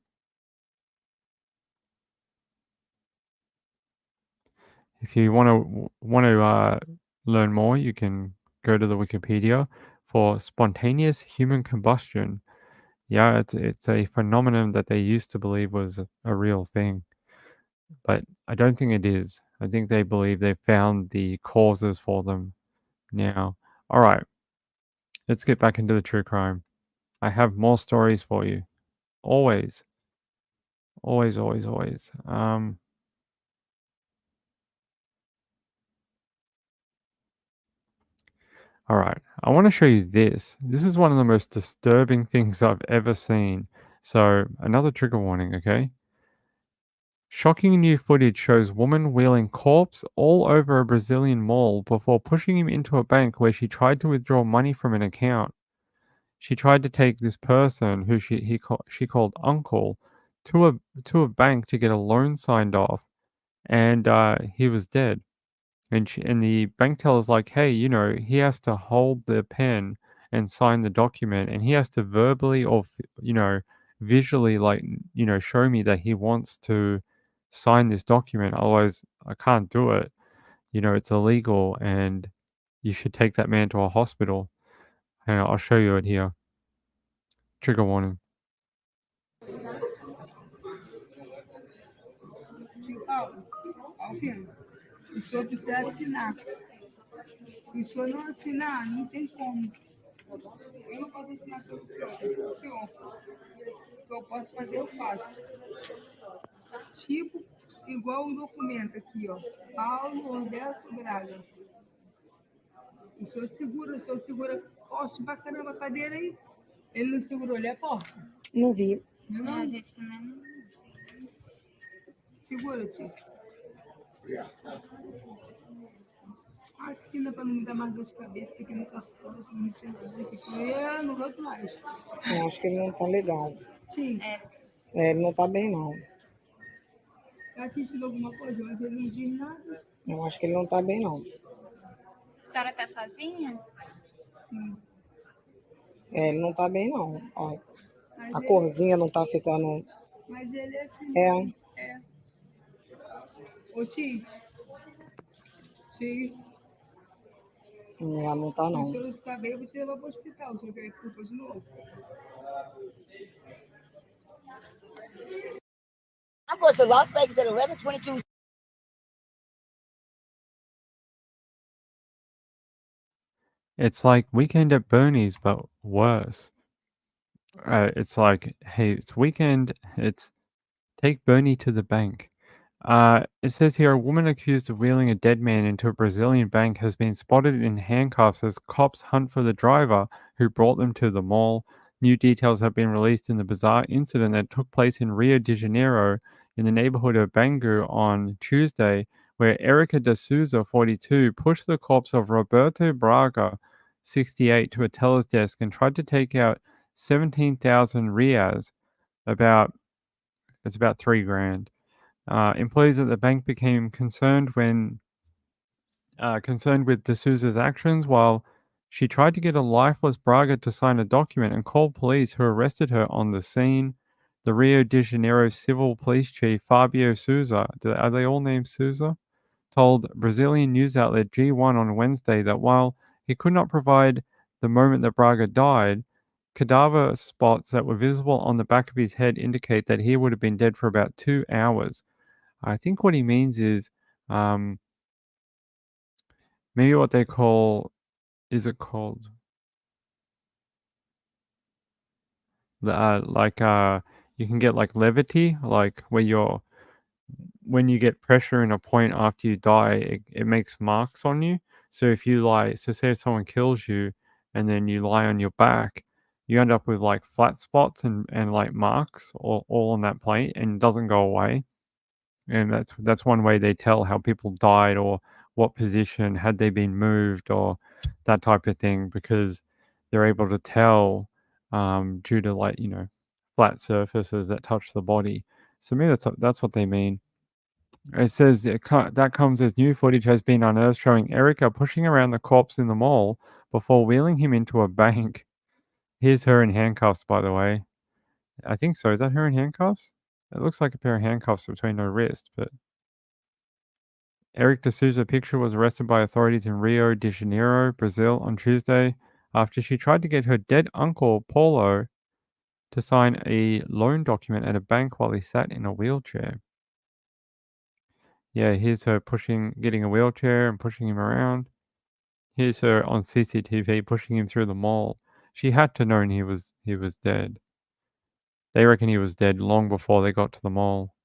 If you want to learn more, you can go to the Wikipedia for spontaneous human combustion. Yeah, it's a phenomenon that they used to believe was a real thing, but I don't think it is. I think they believe they've found the causes for them now. All right, let's get back into the true crime. I have more stories for you. Always, always, always, always. All right, I want to show you this. This is one of the most disturbing things I've ever seen. So, another trigger warning, okay? Shocking new footage shows woman wheeling corpse all over a Brazilian mall before pushing him into a bank where she tried to withdraw money from an account. She tried to take this person who she called uncle to a bank to get a loan signed off, and he was dead. And the bank teller's like, hey, he has to hold the pen and sign the document, and he has to verbally or visually, like, show me that he wants to sign this document. Otherwise, I can't do it. It's illegal, and you should take that man to a hospital. And I'll show you it here. Trigger warning. Se o senhor precisar assinar. Se o senhor não assinar, não tem como. Eu não posso assinar pelo senhor. O que eu posso fazer, eu faço. Tipo, igual um documento aqui, ó. Paulo Roberto Braga. O senhor segura forte pra caramba a cadeira aí. Ele não segurou ali a porta? Não vi. Não, a gente também não. Segura, tio. Assina para não me dar mais dor de cabeça, aqui no cartão, não sei nada, não gosto mais. Eu acho que ele não tá legal. Sim. Ele não tá bem, não. Tá sentindo alguma coisa, mas ele não diz nada. Eu acho que ele não tá bem, não. A senhora tá sozinha? Sim. Ele não tá bem, não. Ó, Mas a corzinha não tá ficando... Mas ele é assim. É. Ô, tio. Tio. Não tá, não. Se o senhor não ficar bem, eu vou te levar para o hospital. O senhor quer culpa de novo? I'm going to Las Vegas at 11:22. It's like Weekend at Bernie's, but worse. It's like, hey, it's weekend. It's take Bernie to the bank. It says here a woman accused of wheeling a dead man into a Brazilian bank has been spotted in handcuffs as cops hunt for the driver who brought them to the mall. New details have been released in the bizarre incident that took place in Rio de Janeiro in the neighborhood of Bangu on Tuesday, where Erica de Souza, 42, pushed the corpse of Roberto Braga, 68, to a teller's desk and tried to take out 17,000 reais, it's about $3,000. Employees at the bank became concerned with De Souza's actions while she tried to get a lifeless Braga to sign a document and called police, who arrested her on the scene. The Rio de Janeiro civil police chief, Fabio Souza, are they all named Souza? Told Brazilian news outlet G1 on Wednesday that while he could not provide the moment that Braga died, cadaver spots that were visible on the back of his head indicate that he would have been dead for about 2 hours. I think what he means is maybe what they call, is it called? You can get like levity, like when you get pressure in a point after you die, it makes marks on you. So if you say if someone kills you and then you lie on your back, you end up with like flat spots and like marks all on that plate, and it doesn't go away. And that's one way they tell how people died, or what position had they been moved, or that type of thing, because they're able to tell due to flat surfaces that touch the body. So maybe that's what they mean. It says that comes as new footage has been unearthed showing Erica pushing around the corpse in the mall before wheeling him into a bank. Here's her in handcuffs, by the way. I think so. Is that her in handcuffs? It looks like a pair of handcuffs between her wrist, but Eric D'Souza Picture was arrested by authorities in Rio de Janeiro, Brazil, on Tuesday after she tried to get her dead uncle, Paulo, to sign a loan document at a bank while he sat in a wheelchair. Yeah, here's her getting a wheelchair and pushing him around. Here's her on CCTV pushing him through the mall. She had to know he was dead. They reckon he was dead long before they got to the mall.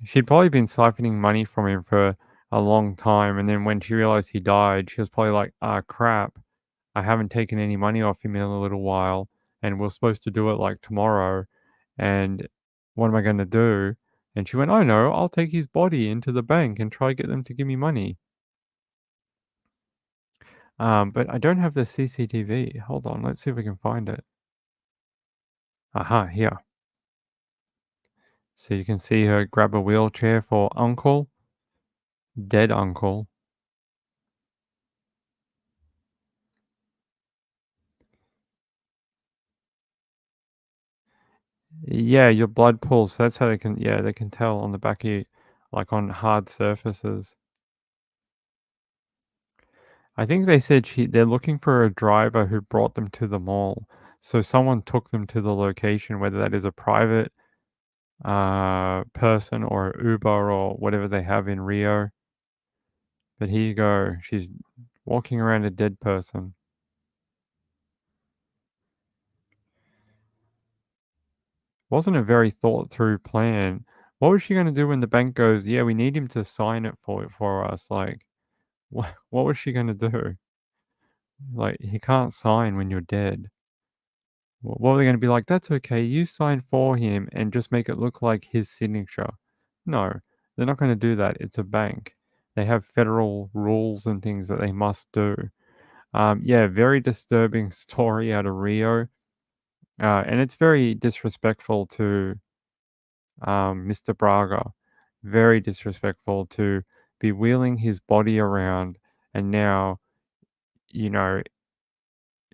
She'd probably been siphoning money from him for a long time, and then when she realized he died, she was probably like, "Ah, crap. I haven't taken any money off him in a little while, and we're supposed to do it, like, tomorrow, and what am I gonna do?" And she went, "I know, I'll take his body into the bank and try get them to give me money." But I don't have the CCTV. Hold on, let's see if we can find it. Aha, here. So you can see her grab a wheelchair for uncle, dead uncle. Yeah, your blood pools. That's how they can tell on the back of you, like on hard surfaces. I think they said they're looking for a driver who brought them to the mall. So someone took them to the location, whether that is a private person or Uber or whatever they have in Rio. But here you go. She's walking around a dead person. Wasn't a very thought through plan. What was she going to do when the bank goes, yeah, we need him to sign it for us? Like, what was she going to do? Like, he can't sign when you're dead. What are they going to be like? That's okay. You sign for him and just make it look like his signature. No, they're not going to do that. It's a bank. They have federal rules and things that they must do. Yeah, very disturbing story out of Rio. And it's very disrespectful to Mr. Braga. Very disrespectful to be wheeling his body around, and now, you know,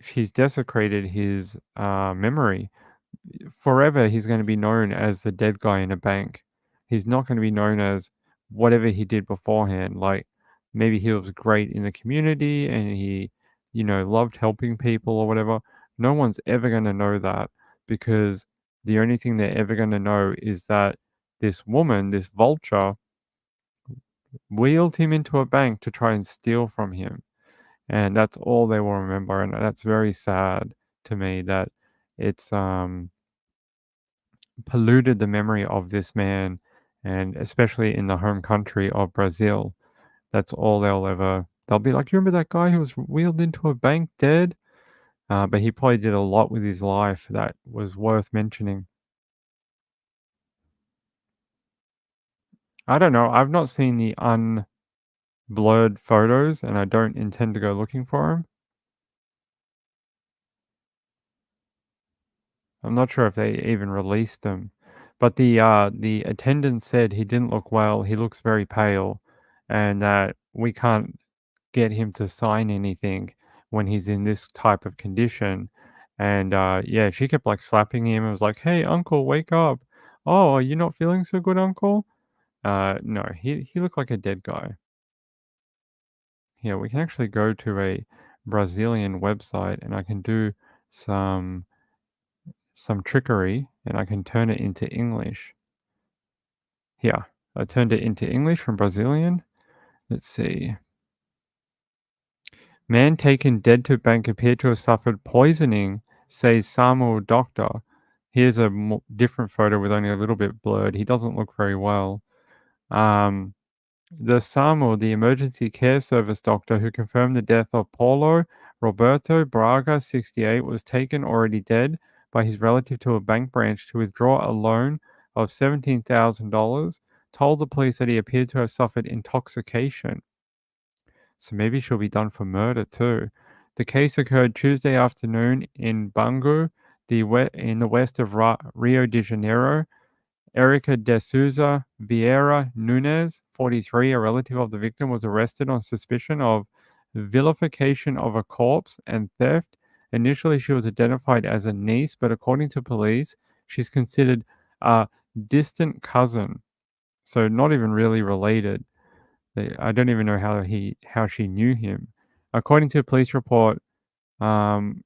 she's desecrated his memory. Forever, he's going to be known as the dead guy in a bank. He's not going to be known as whatever he did beforehand. Like, maybe he was great in the community and he, loved helping people or whatever. No one's ever going to know that, because the only thing they're ever going to know is that this woman, this vulture, wheeled him into a bank to try and steal from him. And that's all they will remember. And that's very sad to me that it's polluted the memory of this man, and especially in the home country of Brazil. That's all they'll be like, you remember that guy who was wheeled into a bank dead? But he probably did a lot with his life that was worth mentioning. I don't know. I've not seen the unblurred photos, and I don't intend to go looking for them. I'm not sure if they even released them. But the attendant said he didn't look well. He looks very pale, and that we can't get him to sign anything when he's in this type of condition. And yeah, she kept like slapping him and was like, "Hey, uncle, wake up! Oh, are you not feeling so good, uncle?" No, he looked like a dead guy. Yeah, we can actually go to a Brazilian website, and I can do some trickery, and I can turn it into English. Here, I turned it into English from Brazilian. Let's see. Man taken dead to bank appeared to have suffered poisoning, says SAMU doctor. Here's a different photo with only a little bit blurred. He doesn't look very well. The SAMU, the emergency care service doctor who confirmed the death of Paulo Roberto Braga, 68, was taken already dead by his relative to a bank branch to withdraw a loan of $17,000, told the police that he appeared to have suffered intoxication. So maybe she'll be done for murder too. The case occurred Tuesday afternoon in Bangu, in the west of Rio de Janeiro. Erica de Souza Vieira Nunes, 43, a relative of the victim, was arrested on suspicion of vilification of a corpse and theft. Initially, she was identified as a niece, but according to police, she's considered a distant cousin, so not even really related. I don't even know how she knew him. According to a police report, the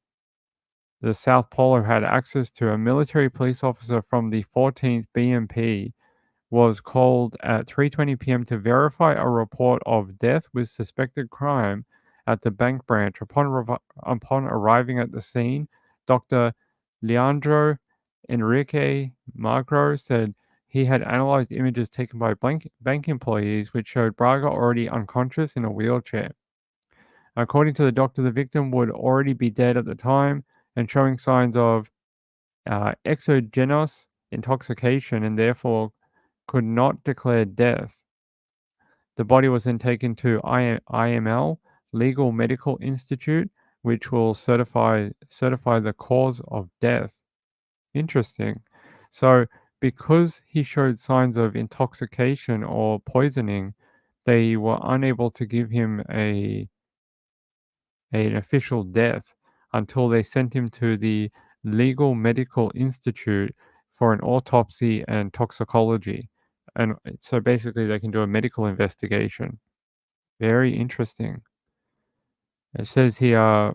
South Polo had access to a military police officer from the 14th BMP was called at 3:20 p.m. to verify a report of death with suspected crime at the bank branch. Upon arriving at the scene, Dr. Leandro Enrique Magro said he had analyzed images taken by bank employees which showed Braga already unconscious in a wheelchair. According to the doctor, the victim would already be dead at the time and showing signs of exogenous intoxication and therefore could not declare death. The body was then taken to IML, Legal Medical Institute, which will certify the cause of death. Interesting. So, because he showed signs of intoxication or poisoning, they were unable to give him an official death until they sent him to the Legal Medical Institute for an autopsy and toxicology. And so basically, they can do a medical investigation. Very interesting. It says here,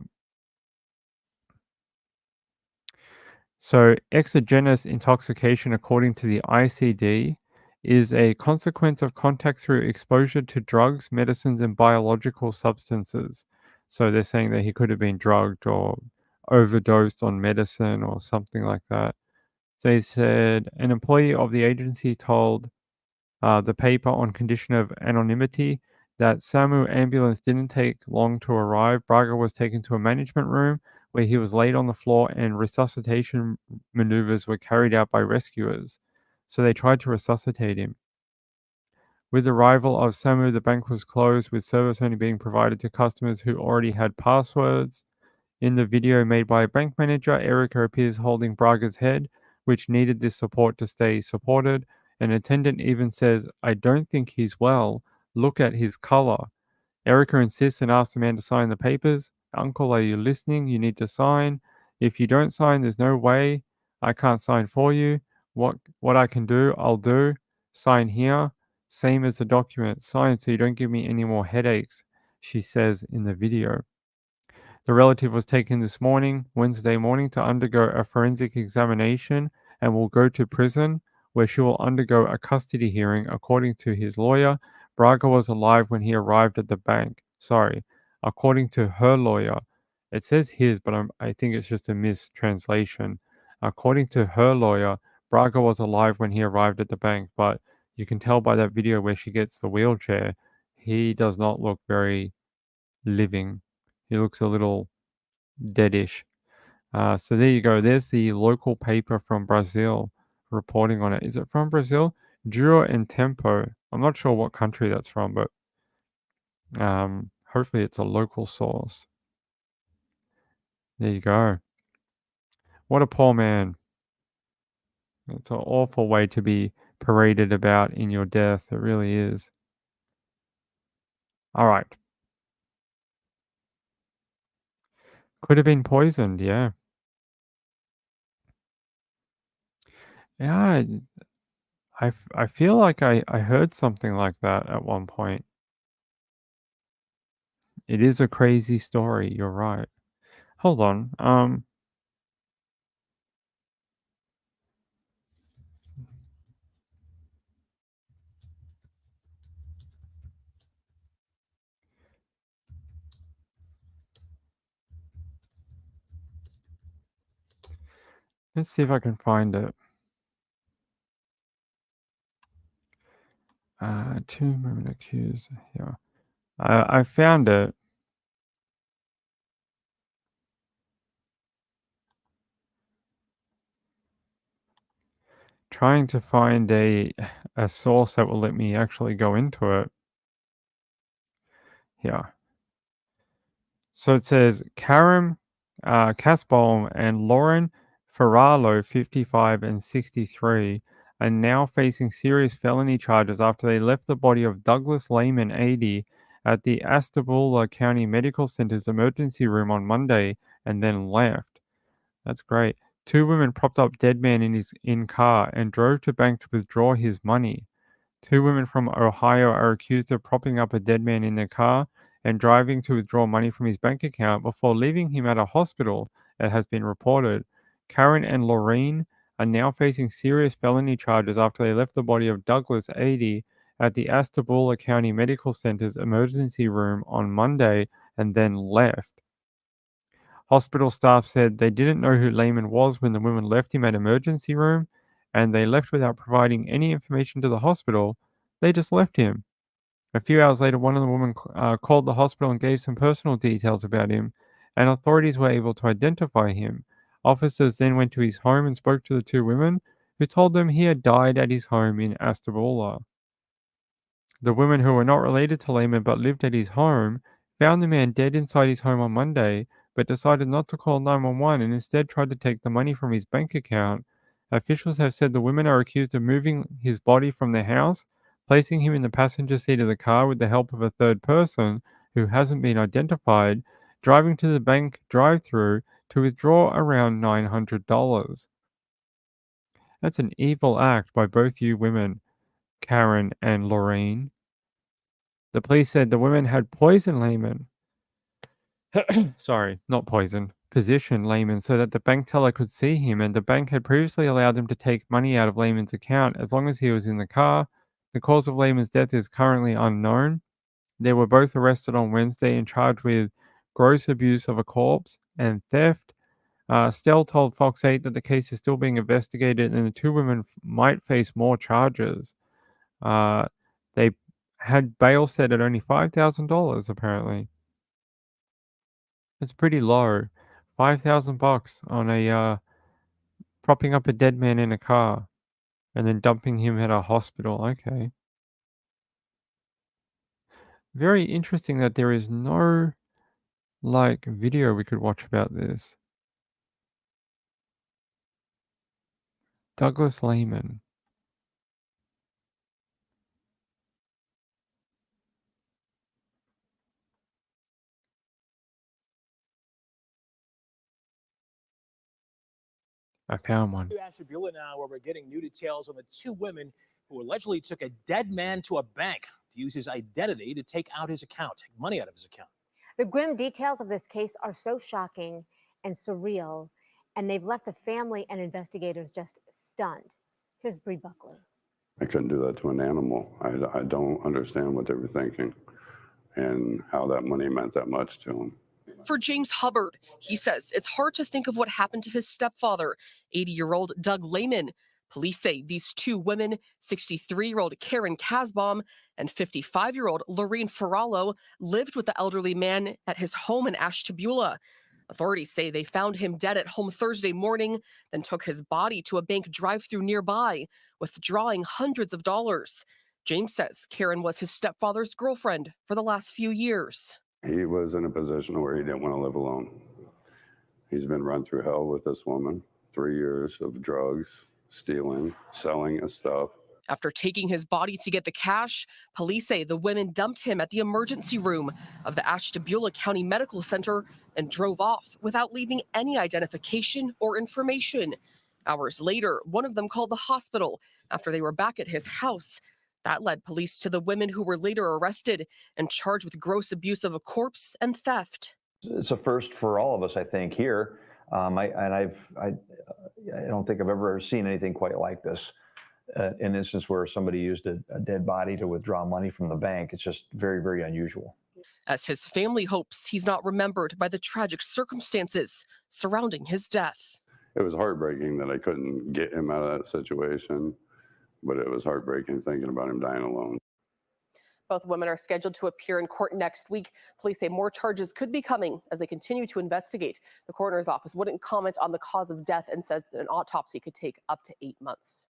so exogenous intoxication, according to the ICD, is a consequence of contact through exposure to drugs, medicines, and biological substances. So they're saying that he could have been drugged or overdosed on medicine or something like that. They said an employee of the agency told the paper on condition of anonymity that SAMU ambulance didn't take long to arrive. Braga was taken to a management room where he was laid on the floor and resuscitation maneuvers were carried out by rescuers. So they tried to resuscitate him. With the arrival of SAMU, the bank was closed, with service only being provided to customers who already had passwords. In the video made by a bank manager, Erica appears holding Braga's head, which needed this support to stay supported. An attendant even says, "I don't think he's well. Look at his color." Erica insists and asks the man to sign the papers. "Uncle, are you listening? You need to sign. If you don't sign, there's no way. I can't sign for you. What I can do, I'll do. Sign here. Same as the document. Sign so you don't give me any more headaches," she says in the video. The relative was taken this morning, Wednesday morning, to undergo a forensic examination and will go to prison, where she will undergo a custody hearing. According to his lawyer, Braga was alive when he arrived at the bank. Sorry, according to her lawyer. It says his, but I think it's just a mistranslation. According to her lawyer, Braga was alive when he arrived at the bank, but you can tell by that video where she gets the wheelchair, he does not look very living. He looks a little deadish. So there you go. There's the local paper from Brazil reporting on it. Is it from Brazil? Juro and Tempo. I'm not sure what country that's from, but hopefully it's a local source. There you go. What a poor man. It's an awful way to be paraded about in your death. It really is. All right. Could have been poisoned, yeah. Yeah, I feel like I heard something like that at one point. It is a crazy story, you're right. Hold on, let's see if I can find it. 2 women accused, yeah. I found it. Trying to find a source that will let me actually go into it. Yeah. So it says Karen Casbaum and Lauren Ferraro, 55 and 63, are now facing serious felony charges after they left the body of Douglas Lehman, 80, at the Astabula County Medical Center's emergency room on Monday and then left. That's great. 2 women propped up dead man in car and drove to bank to withdraw his money. 2 women from Ohio are accused of propping up a dead man in their car and driving to withdraw money from his bank account before leaving him at a hospital, it has been reported. Karen and Lorraine are now facing serious felony charges after they left the body of Douglas, 80, at the Ashtabula County Medical Center's emergency room on Monday and then left. Hospital staff said they didn't know who Lehman was when the women left him at emergency room, and they left without providing any information to the hospital. They just left him. A few hours later, one of the women called the hospital and gave some personal details about him, and authorities were able to identify him. Officers then went to his home and spoke to the 2 women, who told them he had died at his home in Ashtabula. The women, who were not related to Lehman but lived at his home, found the man dead inside his home on Monday, but decided not to call 911 and instead tried to take the money from his bank account. Officials have said the women are accused of moving his body from their house, placing him in the passenger seat of the car with the help of a third person who hasn't been identified, driving to the bank drive-through to withdraw around $900. That's an evil act by both you women, Karen and Lorraine. The police said the women had poisoned Lehman. Sorry, not poison. Positioned Lehman so that the bank teller could see him, and the bank had previously allowed them to take money out of Lehman's account as long as he was in the car. The cause of Lehman's death is currently unknown. They were both arrested on Wednesday and charged with gross abuse of a corpse and theft. Stell told Fox 8 that the case is still being investigated and the 2 women might face more charges. They had bail set at only $5,000 apparently. It's pretty low. $5,000 on a propping up a dead man in a car and then dumping him at a hospital. Okay. Very interesting that there is no video we could watch about this. Douglas Lehman. I found one. Ashtabula now, where we're getting new details on the 2 women who allegedly took a dead man to a bank to use his identity to take out his account, take money out of his account. The grim details of this case are so shocking and surreal, and they've left the family and investigators just stunned. Here's Bree Buckley. I couldn't do that to an animal. I don't understand what they were thinking and how that money meant that much to them. For James Hubbard, he says it's hard to think of what happened to his stepfather, 80-year-old Doug Lehman. Police say these 2 women, 63-year-old Karen Kasbaum and 55-year-old Lorraine Ferrallo, lived with the elderly man at his home in Ashtabula. Authorities say they found him dead at home Thursday morning, then took his body to a bank drive-through nearby, withdrawing hundreds of dollars. James says Karen was his stepfather's girlfriend for the last few years. He was in a position where he didn't want to live alone. He's been run through hell with this woman, 3 years of drugs, stealing, selling his stuff. After taking his body to get the cash, police say the women dumped him at the emergency room of the Ashtabula County Medical Center and drove off without leaving any identification or information. Hours later, one of them called the hospital after they were back at his house. That led police to the women who were later arrested and charged with gross abuse of a corpse and theft. It's a first for all of us, I think, here. I don't think I've ever seen anything quite like this. An instance where somebody used a dead body to withdraw money from the bank. It's just very, very unusual. As his family hopes he's not remembered by the tragic circumstances surrounding his death. It was heartbreaking that I couldn't get him out of that situation, but it was heartbreaking thinking about him dying alone. Both women are scheduled to appear in court next week. Police say more charges could be coming as they continue to investigate. The coroner's office wouldn't comment on the cause of death and says that an autopsy could take up to 8 months.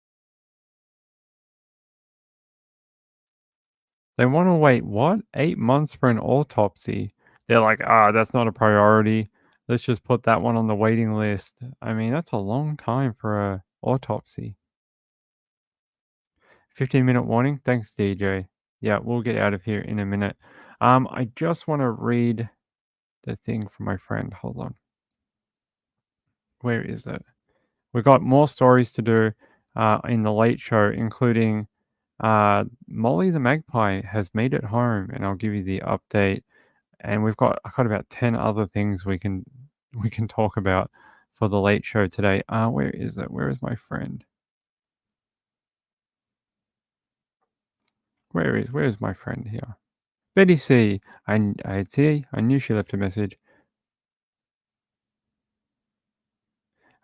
They want to wait, what? 8 months for an autopsy? They're like, that's not a priority. Let's just put that one on the waiting list. I mean, that's a long time for a autopsy. 15-minute warning. Thanks, DJ. Yeah, we'll get out of here in a minute. I just want to read the thing from my friend. Hold on. Where is it? We've got more stories to do in the late show, including Molly the magpie has made it home, and I'll give you the update. And I've got about 10 other things we can talk about for the late show today. Where is it? Where is my friend? Where is my friend here? Betty C. I see. I knew she left a message.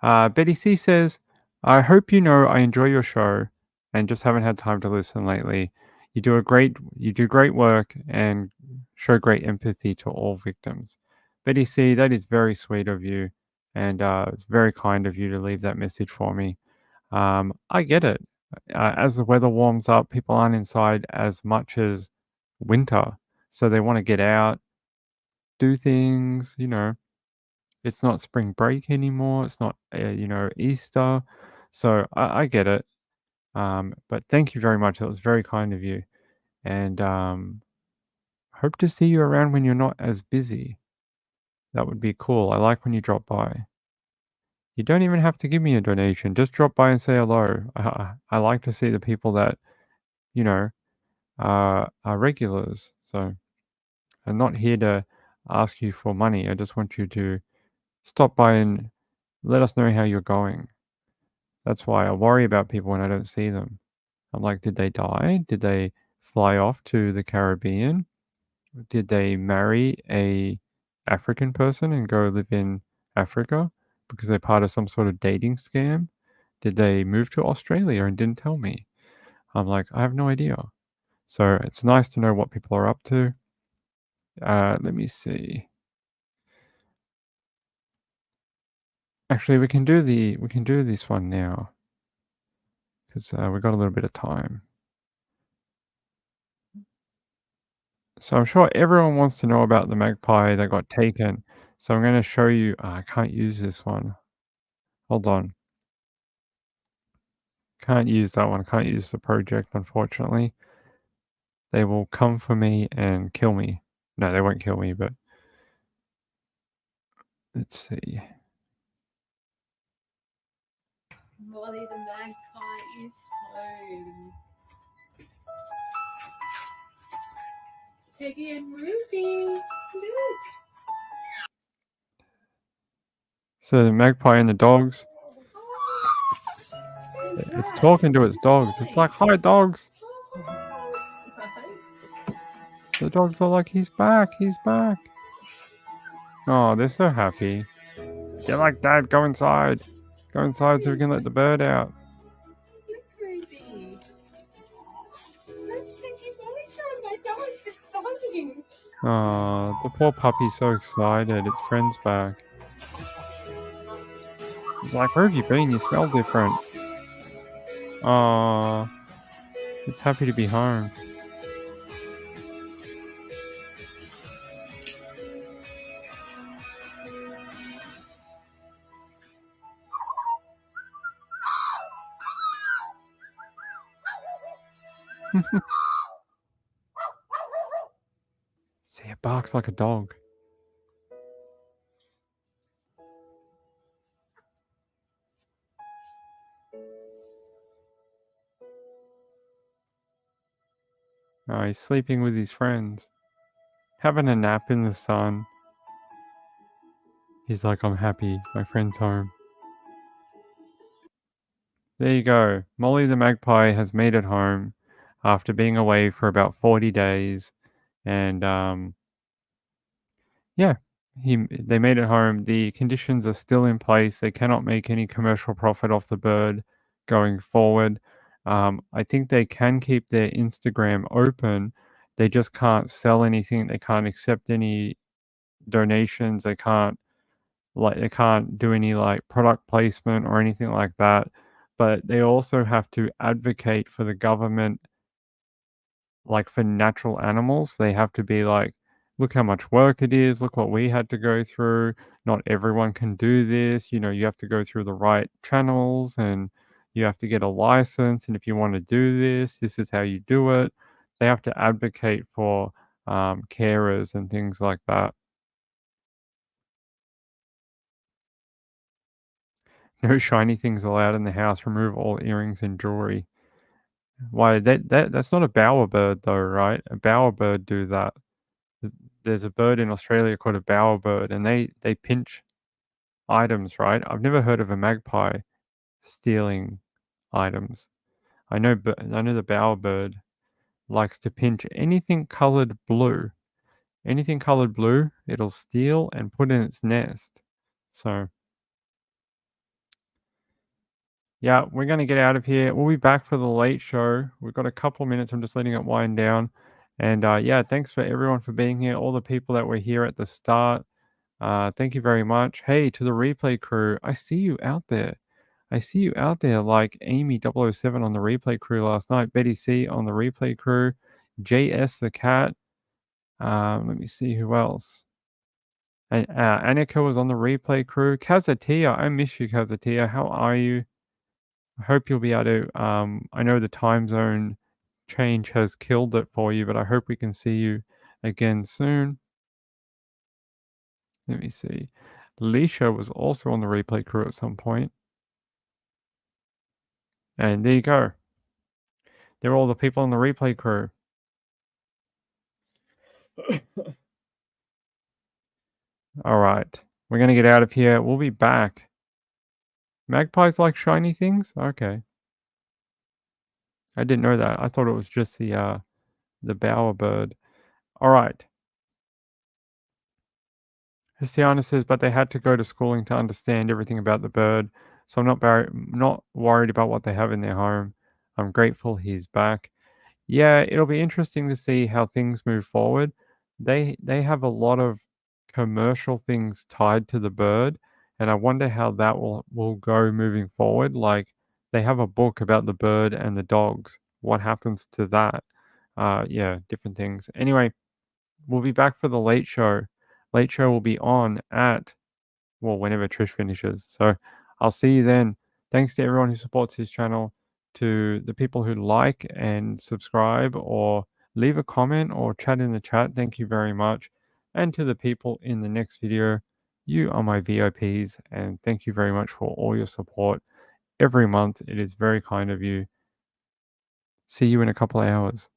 Betty C says, I hope you know I enjoy your show and just haven't had time to listen lately. You do great work and show great empathy to all victims. Betty C, that is very sweet of you, and it's very kind of you to leave that message for me. I get it. As the weather warms up, people aren't inside as much as winter, so they want to get out, do things, It's not spring break anymore. It's not, Easter. So I get it. But thank you very much. That was very kind of you. And hope to see you around when you're not as busy. That would be cool. I like when you drop by. You don't even have to give me a donation. Just drop by and say hello. I like to see the people that, you know, are regulars. So I'm not here to ask you for money. I just want you to stop by and let us know how you're going. That's why I worry about people when I don't see them. I'm like, did they die? Did they fly off to the Caribbean? Did they marry a African person and go live in Africa because they're part of some sort of dating scam? Did they move to Australia and didn't tell me? I'm like, I have no idea. So it's nice to know what people are up to. Let me see. Actually, we can do this one now because we've got a little bit of time. So I'm sure everyone wants to know about the magpie that got taken. So I'm going to show you. I can't use this one. Hold on. Can't use that one. Can't use the project, unfortunately. They will come for me and kill me. No, they won't kill me, but let's see. Molly the magpie is home. Peggy and Ruby, look. So the magpie and the dogs. It's talking to its dogs. It's like, hi, dogs. The dogs are like, he's back. He's back. Oh, they're so happy. They're like, Dad, go inside. Go inside so we can let the bird out. Look, Ruby. Look, Peggy, Molly's showing my dogs. It's exciting. Oh, the poor puppy's so excited. Its friend's back. He's like, where have you been? You smell different. Oh, it's happy to be home. See, it barks like a dog. Oh, he's sleeping with his friends. Having a nap in the sun. He's like, I'm happy. My friend's home. There you go. Molly the magpie has made it home after being away for about 40 days. And, yeah, they made it home. The conditions are still in place. They cannot make any commercial profit off the bird going forward. I think they can keep their Instagram open. They just can't sell anything. They can't accept any donations. They can't do any like product placement or anything like that. But they also have to advocate for the government, like for natural animals. They have to be like, look how much work it is. Look what we had to go through. Not everyone can do this. You have to go through the right channels and you have to get a license. And if you want to do this, this is how you do it. They have to advocate for carers and things like that. No shiny things allowed in the house. Remove all earrings and jewelry. Why that's not a bowerbird though, right? A bowerbird do that. There's a bird in Australia called a bowerbird, and they pinch items, right? I've never heard of a magpie stealing items. I know the bowerbird likes to pinch anything colored blue. Anything colored blue, it'll steal and put in its nest. So yeah, we're going to get out of here. We'll be back for the late show. We've got a couple minutes. I'm just letting it wind down. And yeah, thanks for everyone for being here. All the people that were here at the start. Thank you very much. Hey, to the replay crew, I see you out there. I see you out there like Amy007 on the replay crew last night, Betty C on the replay crew, JS the cat. Let me see who else. And Annika was on the replay crew. Kazatia, I miss you, Kazatia. How are you? I hope you'll be able to. I know the time zone change has killed it for you, but I hope we can see you again soon. Let me see. Leisha was also on the replay crew at some point. And there you go. They're all the people on the replay crew. All right. We're going to get out of here. We'll be back. Magpies like shiny things? Okay. I didn't know that. I thought it was just the bowerbird. All right. Christiana says, but they had to go to schooling to understand everything about the bird. So I'm not worried about what they have in their home. I'm grateful he's back. Yeah, it'll be interesting to see how things move forward. They have a lot of commercial things tied to the bird, and I wonder how that will go moving forward. Like they have a book about the bird and the dogs. What happens to that? Yeah, different things. Anyway, we'll be back for the late show. Late show will be on at, well, whenever Trish finishes. So I'll see you then. Thanks to everyone who supports his channel, to the people who like and subscribe or leave a comment or chat in the chat. Thank you very much. And to the people in the next video, you are my VIPs, and thank you very much for all your support every month. It is very kind of you. See you in a couple of hours.